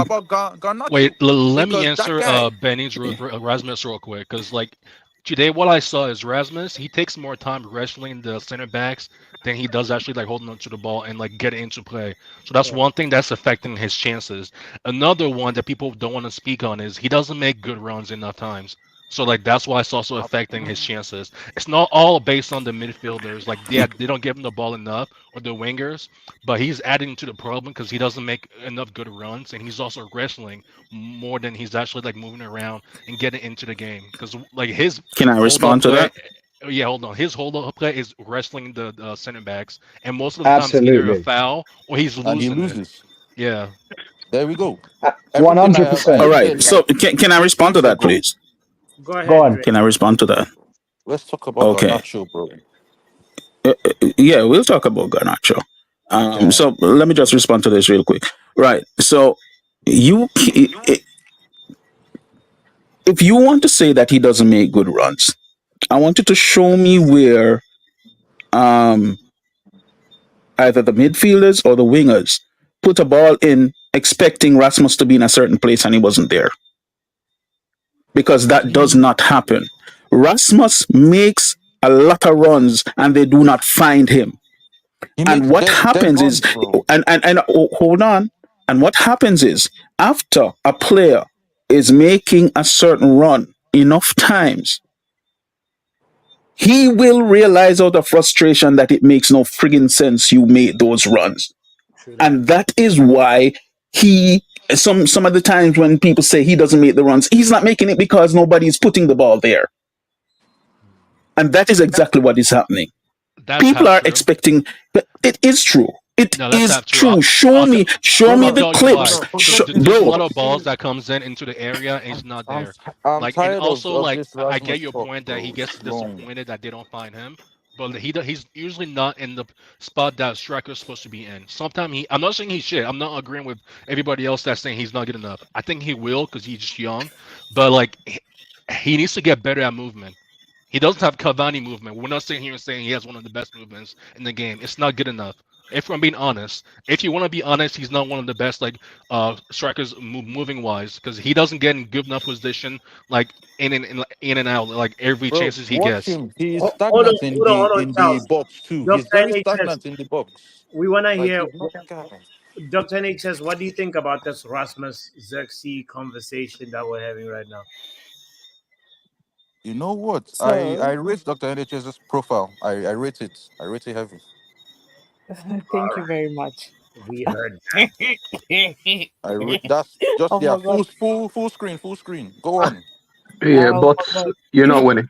Wait, Garnacho let me because that answer guy. Benny's Rasmus real quick, because like today what I saw is Rasmus. He takes more time wrestling the center backs than he does actually like holding onto the ball and like getting into play. So that's one thing that's affecting his chances. Another one that people don't want to speak on is he doesn't make good runs enough times. So like that's why it's also affecting his chances. It's not all based on the midfielders. Like they don't give him the ball enough or the wingers, but he's adding to the problem because he doesn't make enough good runs and he's also wrestling more than he's actually like moving around and getting into the game. Because like his Can I hold up respond to play, that? yeah, hold on. His hold up play is wrestling the center backs, and most of the time it's either a Absolutely. foul or he's And he losing it. loses. Yeah. There we go. One Everything hundred I All percent. have right. said So like can I respond to weeks that, ago. please? Go Go ahead, on. Dre. Can I respond to that? Let's talk about Okay. Garnacho, bro. Yeah, we'll talk about Garnacho. Yeah. So let me just respond to this real quick. Right. So you, if you want to say that he doesn't make good runs, I want you to show me where either the midfielders or the wingers put a ball in expecting Rasmus to be in a certain place and he wasn't there. Because that does not happen. Rasmus makes a lot of runs and they do not find him. He And makes what dead happens is, runs, bro. hold on. And what happens is, after a player is making a certain run enough times, he will realize out of frustration that it makes no friggin' sense you made those runs. And that is why some of the times when people say he doesn't make the runs, he's not making it because nobody's putting the ball there. And that is exactly what is happening. That's People half are true. expecting, but it is true. It No, that's is not true. true. Show me I'll the tell you why. clips, There's a lot bro. of balls that comes into the area and it's not there. I'm Like, and tired also of like this I get Rasmus your talk, point that bro. he gets It's long. disappointed that they don't find him, but he's usually not in the spot that striker's supposed to be in. Sometimes I'm not saying he's shit. I'm not agreeing with everybody else that's saying he's not good enough. I think he will because he's just young, but like he needs to get better at movement. He doesn't have Cavani movement. We're not sitting here saying he has one of the best movements in the game. It's not good enough. If I'm being honest, if you want to be honest, he's not one of the best like strikers moving wise because he doesn't get in good enough position like in and out like every Bro, chances he watch gets. him. He is Hold on, stagnant hold on, hold on, in the Charles. box too. He's Dr. very NHS, stagnant in the box. we want to Like hear he's not guy. Dr. NHS. What do you think about this Rasmus Xerxes conversation that we're having right now? You know what? So, I rate Dr. NHS's profile. I rate it. I rate it heavy. thank you very much. We heard. That's just Oh yeah. my god. Full screen. Go on. Yeah, Oh but my god. you're not winning.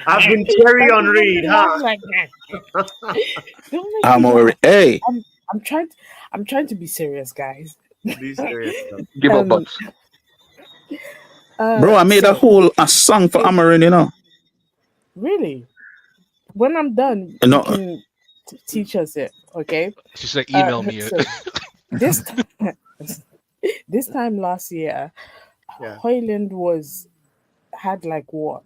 I've been Thierry Don't make Henry, me huh? laugh like that. Don't make I'm me already. laugh. Hey, I'm trying to be serious, guys. Be serious. Give up Um, butts. bro, I made a so whole song for Amarin. You know. really, when I'm done, you No, can teach us it, okay? She said, "Email me." So this time, this time last year, Yeah. Hoyland had like what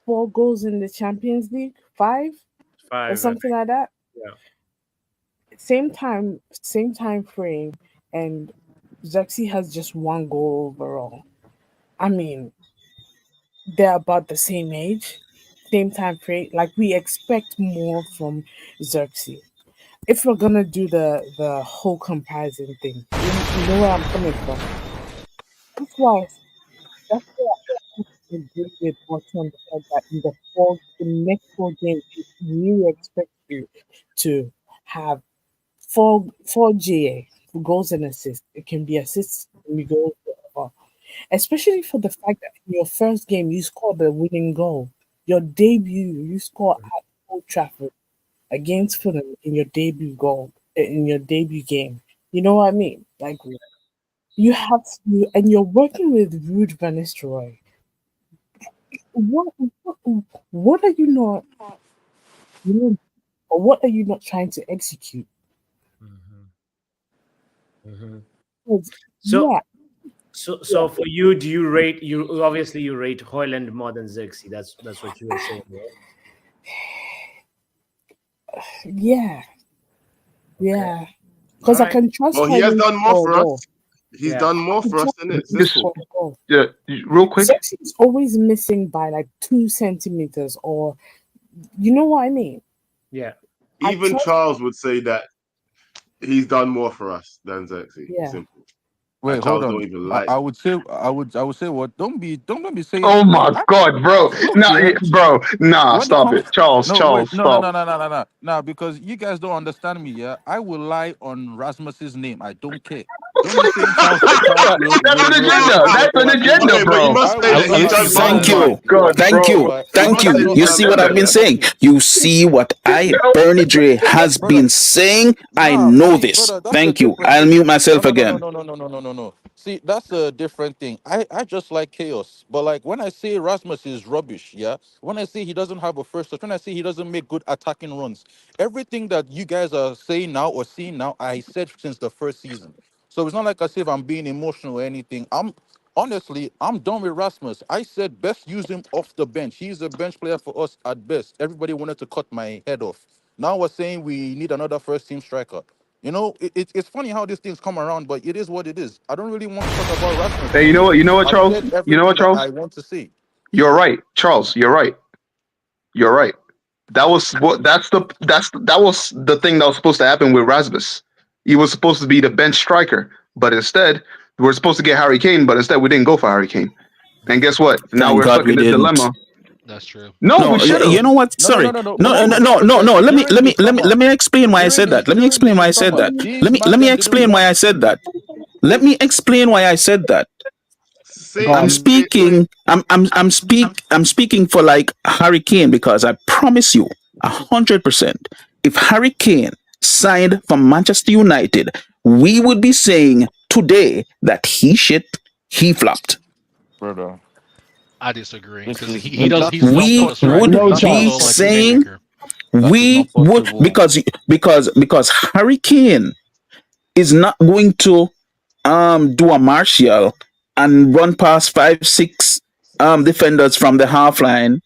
4 goals in the Champions League, 5 or 5. I something like that. Yeah. Same time frame, and Xerxes has just 1 goal overall. I mean, they're about the same age, same time frame. Like, we expect more from Xerxes. If we're gonna do the whole comparison thing, you know where I'm coming from. That's why I agree with what's on the fact that in the next 4 games, we really expect you to have 4 GA, goals and assists. It can be assists and goals, especially for the fact that in your first game you scored the winning goal. Your debut, you scored at Old Trafford against Fulham in your debut game. You know what I mean? Like, you have to, and you're working with Ruud van Nistelrooy. What are you not? Or what are you not trying to execute? So, Yeah. so for you, do you rate you? Obviously, you rate Hoyland more than Xerxes. That's what you were saying, right? Yeah. Because I Alright. can trust. Well, he has Hoyland done more for goal. us. He's Yeah. done more for us than it. Just, Simple. yeah, real quick. Xerxes is always missing by like 2 centimeters, or you know what I mean. Yeah. I Even trust- Charles would say that he's done more for us than Xerxes. Yeah. Simple. Wait, And hold Charles on. don't even like. I would say what? Don't be saying. Oh my God, bro! Nah, Yeah. bro, nah, When it stop comes- it, Charles. No, Charles, wait, no, stop. no, because you guys don't understand me. Yeah, I will lie on Rasmus's name. I don't care. Don't be saying Charles. That's an agenda. That's an agenda, Okay, but bro. you must say that he's done Thank more. you. God, Thank bro. you. Thank you. You see what I've been saying? You see what Bernie Dre has been saying? I know this. Thank you. I'll mute myself again. No. See, that's a different thing. I just like chaos. But like when I say Rasmus is rubbish, yeah. When I say he doesn't have a first touch, when I say he doesn't make good attacking runs, everything that you guys are saying now or seeing now, I said since the first season. So it's not like as if I'm being emotional or anything. Honestly, I'm done with Rasmus. I said best use him off the bench. He's a bench player for us at best. Everybody wanted to cut my head off. Now we're saying we need another first team striker. You know, it's funny how these things come around, but it is what it is. I don't really want to talk about Rasmus. Hey, you know what, I've Charles? said You know what, everything that Charles? I want to see. You're right, Charles. You're right. That was the thing that was supposed to happen with Rasmus. He was supposed to be the bench striker, but instead we were supposed to get Harry Kane, but instead we didn't go for Harry Kane. And guess what? Now Thank we're God stuck we in this didn't. dilemma. That's true. No, we should have. You know what? Sorry. No. No. Let me explain why I said that. Let me explain why I said that. Let me explain why I said that. Let me explain why I said that. I'm speaking. I'm speaking for like Harry Kane, because I promise you 100%. If Harry Kane signed for Manchester United, we would be saying today that he flopped. Brother. I disagree because This is- he does. He's We not strike. would No He's be chance. also, like, saying playmaker. we not would possible. because Harry Kane is not going to do a Martial and run past 5-6 defenders from the half line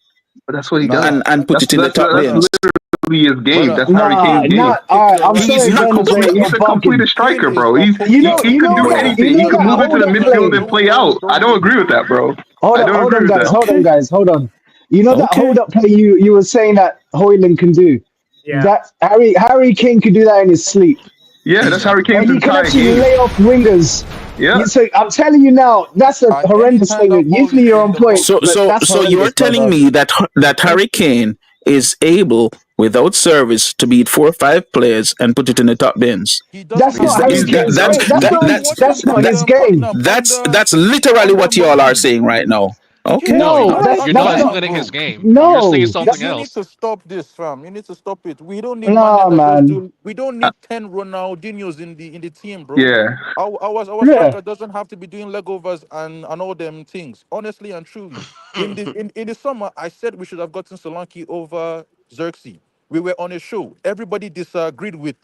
But that's what he Nah. does. and put it in the top That's lanes. literally his game. Brother, That's Harry Kane's game. I'm He's sorry, not Bernie Dre, you're He's a complete bugging. striker, Kane bro. is He You can know do that- anything. He you know can that. move into the Hold on, midfield play. and play out. I don't agree with that, bro. Hold I on, don't hold agree on, with guys. that. Hold on, guys. Hold on. You know that Okay. hold up play you were saying that Hoyland can do. Yeah. That Harry Kane could do that in his sleep. Yeah, that's Harry And Kane's he can entire actually game. lay off wingers. Yeah. So I'm telling you now, that's a At horrendous any time statement. that Usually ball you're is on in the point. box. So but that's you're horrendous, telling brother. me that Harry Kane is able, without service, to beat 4 or 5 players and put it in the top bins. He That's doesn't not have how to. his Is that, game's that's played. that, Watch that's That's not his game. Tottenham that's literally what y'all are saying right now. Okay. No, No, All right. you're that's not not. explaining his game. You're saying No, something You need else. to stop this, fam. You need to stop it. We don't need nah, managers that just man. do. We don't need 10 Ronaldinhos in the team, bro. Yeah. Our Yeah. striker doesn't have to be doing legovers and all them things. Honestly and truly, in the summer, I said we should have gotten Solanke over Xerxes. We were on a show. Everybody disagreed with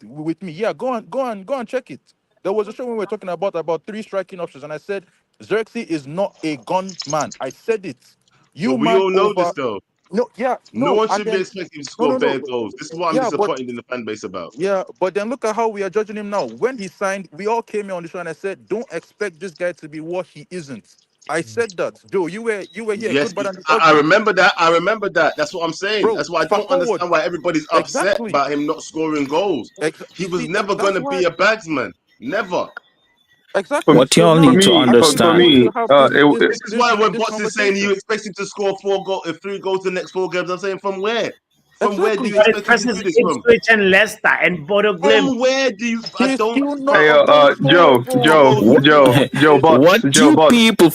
me. Yeah, go on, check it. There was a show when we were talking about 3 striking options, and I said Xerxes is not a gun man. I said it. But You we man all know this over. though. No, yeah, No no, one and should be then expecting him to no, score no, bare no. goals. This is what I'm Yeah, but disappointed in the fan base about. yeah, but then look at how we are judging him now. When he signed, we all came here on the show and I said, don't expect this guy to be what he isn't. I said that. Joe, you were here, Yes, good, bad, and the I ugly. remember that. I remember that. That's what I'm saying. Bro, That's why I fast don't forward. understand why everybody's upset Exactly. about him not scoring goals. He You was see, never going that's to why. be a bagsman. Never. Exactly. What So y'all now, need to for understand. we me, want to have this, This is why when this Boss is saying you conversation. expect him to score 3 goals in the next 4 games, I'm saying from where? From where do Exactly. you But it expect him to do versus this from? Ipswich and Leicester and Bodo Glimt. From where do you? I He's don't. still not Hey, a goal scorer, bro. Joe Butts. people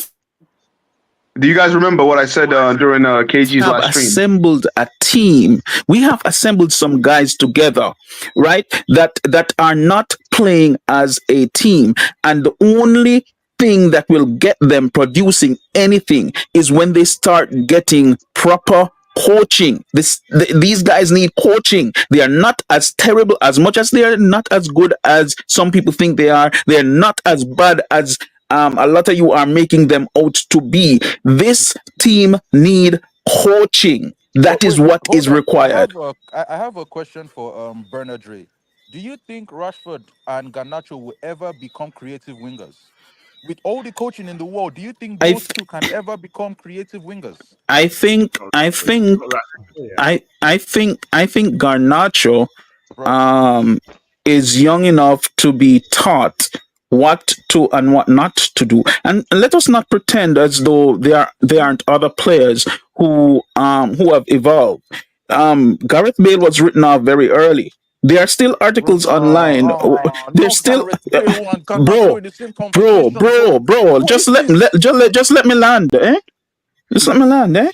Do you guys remember what I said during KG's have last stream? assembled a team. We have assembled some guys together, right? That are not playing as a team, and the only thing that will get them producing anything is when they start getting proper coaching. These guys need coaching. They are not as terrible, as much as they are not as good as some people think they are. They are not as bad as a lot of you are making them out to be. This team need coaching. That is what is required. I have a question for Bernard Ray. Do you think Rashford and Garnacho will ever become creative wingers? With all the coaching in the world, do you think those two can ever become creative wingers? I think Garnacho is young enough to be taught what to and what not to do. And let us not pretend as though there aren't other players who have evolved. Gareth Bale was written off very early. There are still articles online. There's still bro. Just let me land, eh? Just let me land, eh?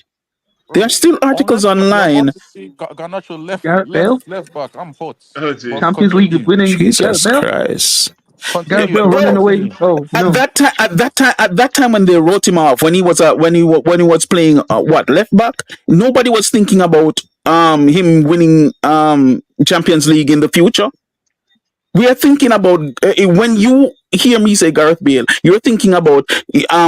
There are still articles online. Garnacho left back. I'm hot. Oh, geez. Champions League winning. Jesus Gareth Bale? Christ. Gareth Bale running away. Oh no. At that time when they wrote him off, when he was playing left back, nobody was thinking about him winning Champions League in the future. We are thinking about when you hear me say Gareth Bale, you're thinking about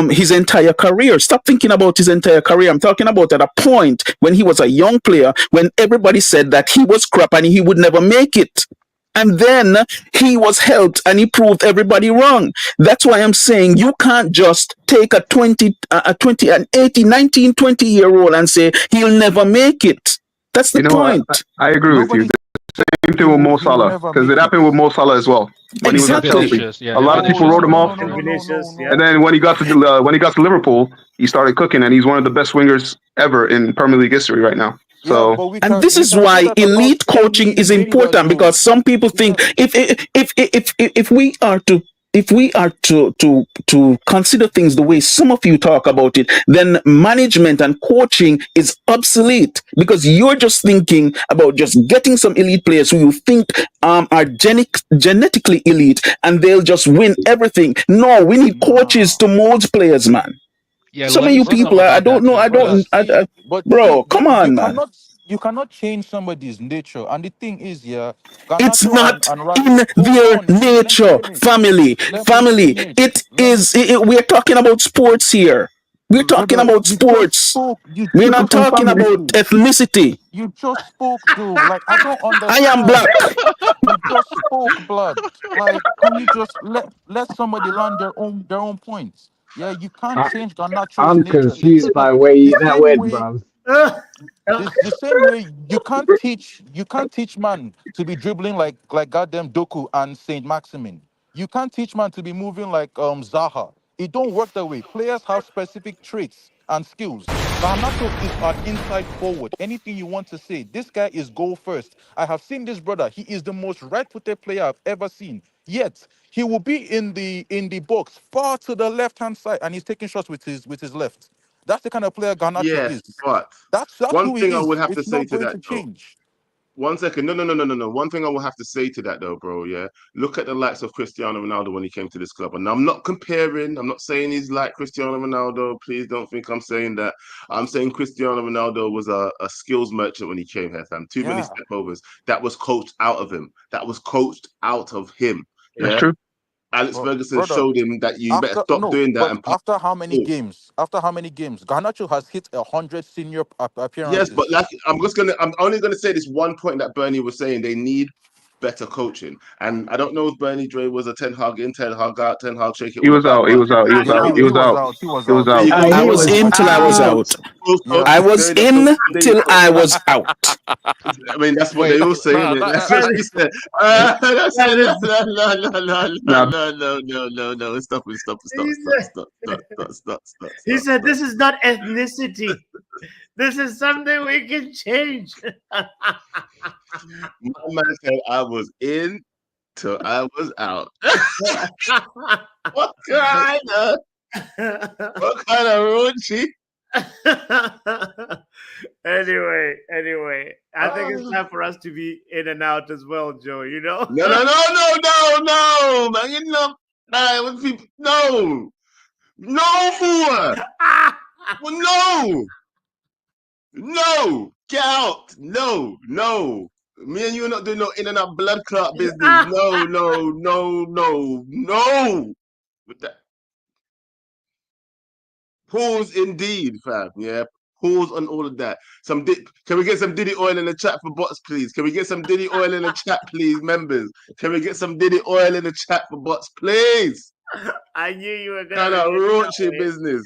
his entire career. Stop thinking about his entire career. I'm talking about at a point when he was a young player, when everybody said that he was crap and he would never make it. And then he was helped and he proved everybody wrong. That's why I'm saying you can't just take an 18, 19, 20-year-old and say he'll never make it. That's the point. I agree with you. The same thing with Mo Salah, because it happened with Mo Salah as well. When he was at Chelsea, a lot of people wrote him off, and then when he got to Liverpool, he started cooking, and he's one of the best wingers ever in Premier League history right now. So, and this is why elite coaching is important, because some people think if we are to consider things the way some of you talk about it, then management and coaching is obsolete, because you're just thinking about just getting some elite players who you think are genetically elite and they'll just win everything. No, we need coaches to mold players, man. Yeah, some of you people, bro, come on, man. You cannot change somebody's nature, and the thing is, it's not in their nature, family. It is. We're talking about sports here. We're talking about sports. We're not talking about ethnicity. You just spoke, dude. Like, I don't understand. I am black. You just spoke, blood. Like, can you just let somebody land their own points? Yeah, you can't change Garnacho's I'm nature. confused by where that went, bro. The same way you can't teach man to be dribbling like goddamn Doku and Saint Maximin. You can't teach man to be moving like Zaha. It don't work that way. Players have specific traits and skills. Garnacho is an inside forward. Anything you want to say, this guy is goal first. I have seen this brother. He is the most right-footed player I've ever seen. Yet he will be in the box far to the left-hand side, and he's taking shots with his left. That's the kind of player Garnacho Yes, is. but That's one who he thing I is. would have to It's say not to going that to though. change. 1 second. No. One thing I will have to say to that though, bro. Yeah. Look at the likes of Cristiano Ronaldo when he came to this club. And I'm not comparing, I'm not saying he's like Cristiano Ronaldo. Please don't think I'm saying that. I'm saying Cristiano Ronaldo was a skills merchant when he came here, fam. Too many Yeah, step overs. That was coached out of him. That's Yeah. true. Alex but Ferguson brother, showed him that you better stop doing that and play. after how many games? After how many games? Garnacho has hit 100 senior Yes, but appearances. like I'm only gonna say this one point that Bernie was saying they need better coaching. And I don't know if Bernie Dre was a Ten Hag in, Ten Hag out, Ten Hag shake it He all was about, out. He but was out. He was there out. you He go. was out. He was He was out. There out. you go. I There you was go. in till I was out. Yeah. I was There in you till go. I was out. I mean, that's what Wait, they all say, Nah, innit? That's that, what she said. That's That is, Nah, no. Stop it. he said, this is not ethnicity. This is something we can change. My man said I was in till I was out. What kind of raunchy? anyway, I think it's time for us to be in and out as well, Joe. You know? No, man. You know, nah, when people, no. Get out. No. Me and you are not doing no in and out blood clot business. No. With that. Pause indeed, fam. Yeah. Pause on all of that. Can we get some Diddy oil in the chat for bots, please? Can we get some Diddy oil in the chat, please, members? Can we get some Diddy oil in the chat for bots, please? I knew you were Kind gonna of get that raunchy way. business.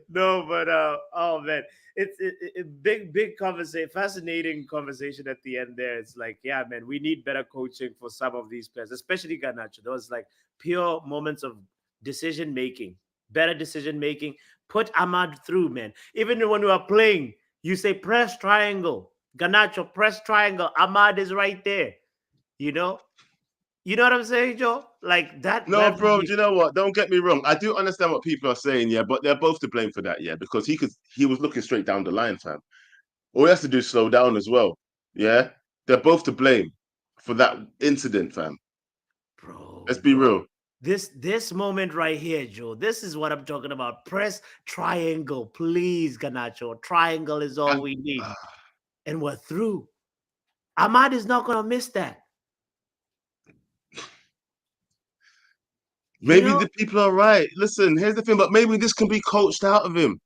No, but oh man, it's a big conversation, fascinating conversation at the end there. It's like, yeah, man, we need better coaching for some of these players, especially Garnacho. Those like pure moments of decision making, better decision making. Put Ahmad through, man. Even when we are playing, you say press triangle, Garnacho, press triangle. Ahmad is right there. You know what I'm saying, Joe? Like that. No, bro, do you know what? Don't get me wrong. I do understand what people are saying, yeah, but they're both to blame for that, yeah, because he was looking straight down the line, fam. All he has to do is slow down as well. Yeah. They're both to blame for that incident, fam. Bro. Let's be real. This moment right here, Joe. This is what I'm talking about. Press triangle, please, Garnacho. Triangle is all we need. And we're through. Ahmad is not gonna miss that. Maybe the people are right. Listen, here's the thing, but maybe this can be coached out of him.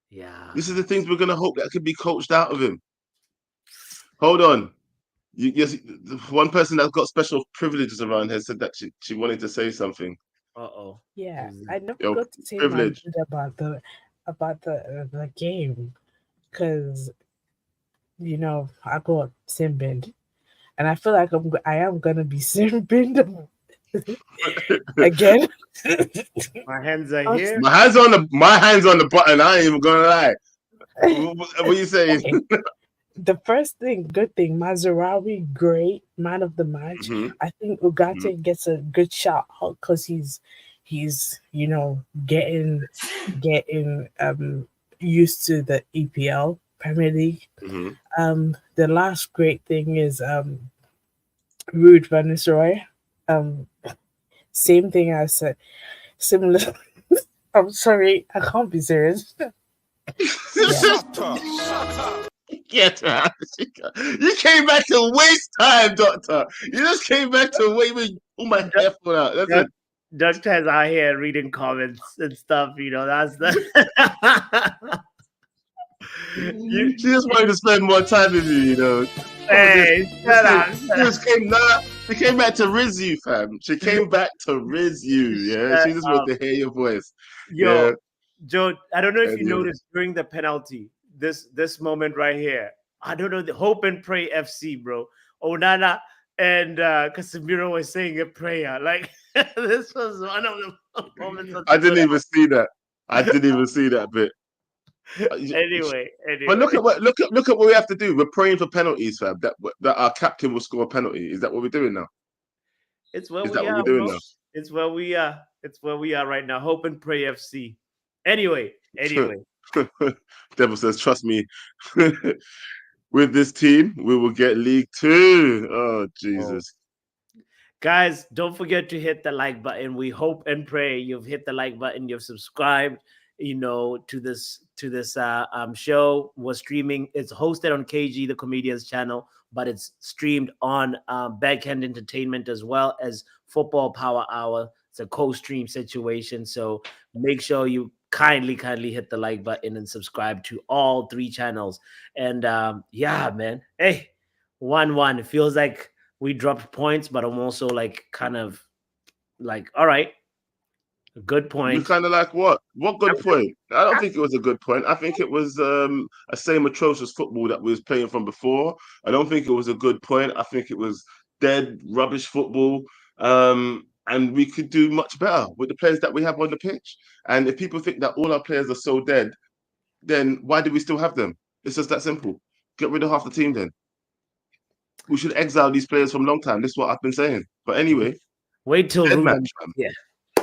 Yeah. This is the things we're gonna hope that can be coached out of him. Hold on. Yes, one person that's got special privileges around here said that she wanted to say something. Yeah, I never Yo, got to say privilege. my bit about the game because I got Simbin, and I feel like I am gonna be Simbin again. My hands are here. My hands on the button. I ain't even gonna lie. What are you saying? The first good thing, Mazraoui, great man of the match. Mm-hmm. I think Ugarte gets a good shot because he's getting used to the EPL Premier League. Mm-hmm. The last great thing is Ruud van Nistelrooy. Same thing I said. Similar. I'm sorry, I can't be serious. Shut up. Get out. You came back to waste time, Doctor. You just came back to wait. Oh my hair fall out. That's it. Doctor's out here reading comments and stuff. That's the. She just wanted to spend more time with you. Hey, shut up. She came back to riz you, fam. She came back to riz you. Yeah, she just wanted to hear your voice. Yo, yeah. Joe, I don't know if you noticed during the penalty, this moment right here. I don't know, the Hope and Pray FC, bro. Onana and Casemiro was saying a prayer. Like this was one of the moments. I didn't even see that. I didn't even see that bit. Anyway, But look at what we have to do. We're praying for penalties, fam. That our captain will score a penalty. Is that what we're doing now? it's where Is we that what are, we're doing bro. now? It's where we are. It's where we are right now. Hope and pray FC. Anyway. Devil says, trust me. With this team, we will get League 2. Oh, Jesus. Guys, don't forget to hit the like button. We hope and pray you've hit the like button, you've subscribed, to this show. We're streaming. It's hosted on KG the Comedians channel, but it's streamed on Backhand Entertainment as well as Football Power Hour. It's a co-stream situation, so make sure you kindly hit the like button and subscribe to all 3 channels. And yeah, man, hey, 1-1. It feels like we dropped points, but I'm also like kind of like, all right, a good point. You kind of like what? What good point? I don't think it was a good point. I think it was a same atrocious football that we was playing from before. I don't think it was a good point. I think it was dead, rubbish football. And we could do much better with the players that we have on the pitch. And if people think that all our players are so dead, then why do we still have them? It's just that simple. Get rid of half the team then. We should exile these players from a long time. This is what I've been saying. But anyway, wait till dead Ruben, match, man. yeah.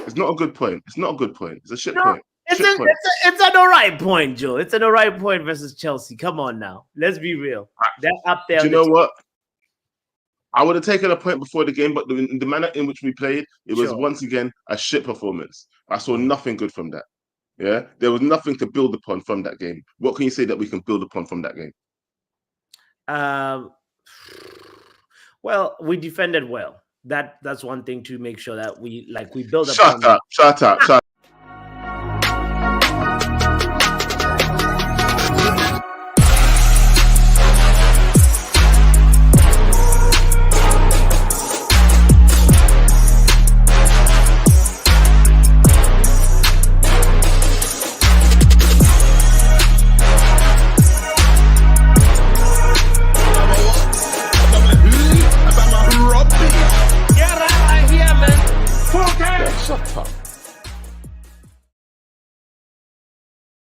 It's not a good point. It's not a good point. It's a shit No, point. It's an all right point, Joe. It's an all right point versus Chelsea. Come on now. Let's be real. They're up there. Do you know what? I would have taken a point before the game, but the manner in which we played, it was once again a shit performance. I saw nothing good from that. Yeah, there was nothing to build upon from that game. What can you say that we can build upon from that game? Well, we defended well. That's one thing to make sure that we build up. Shut up. Shut up.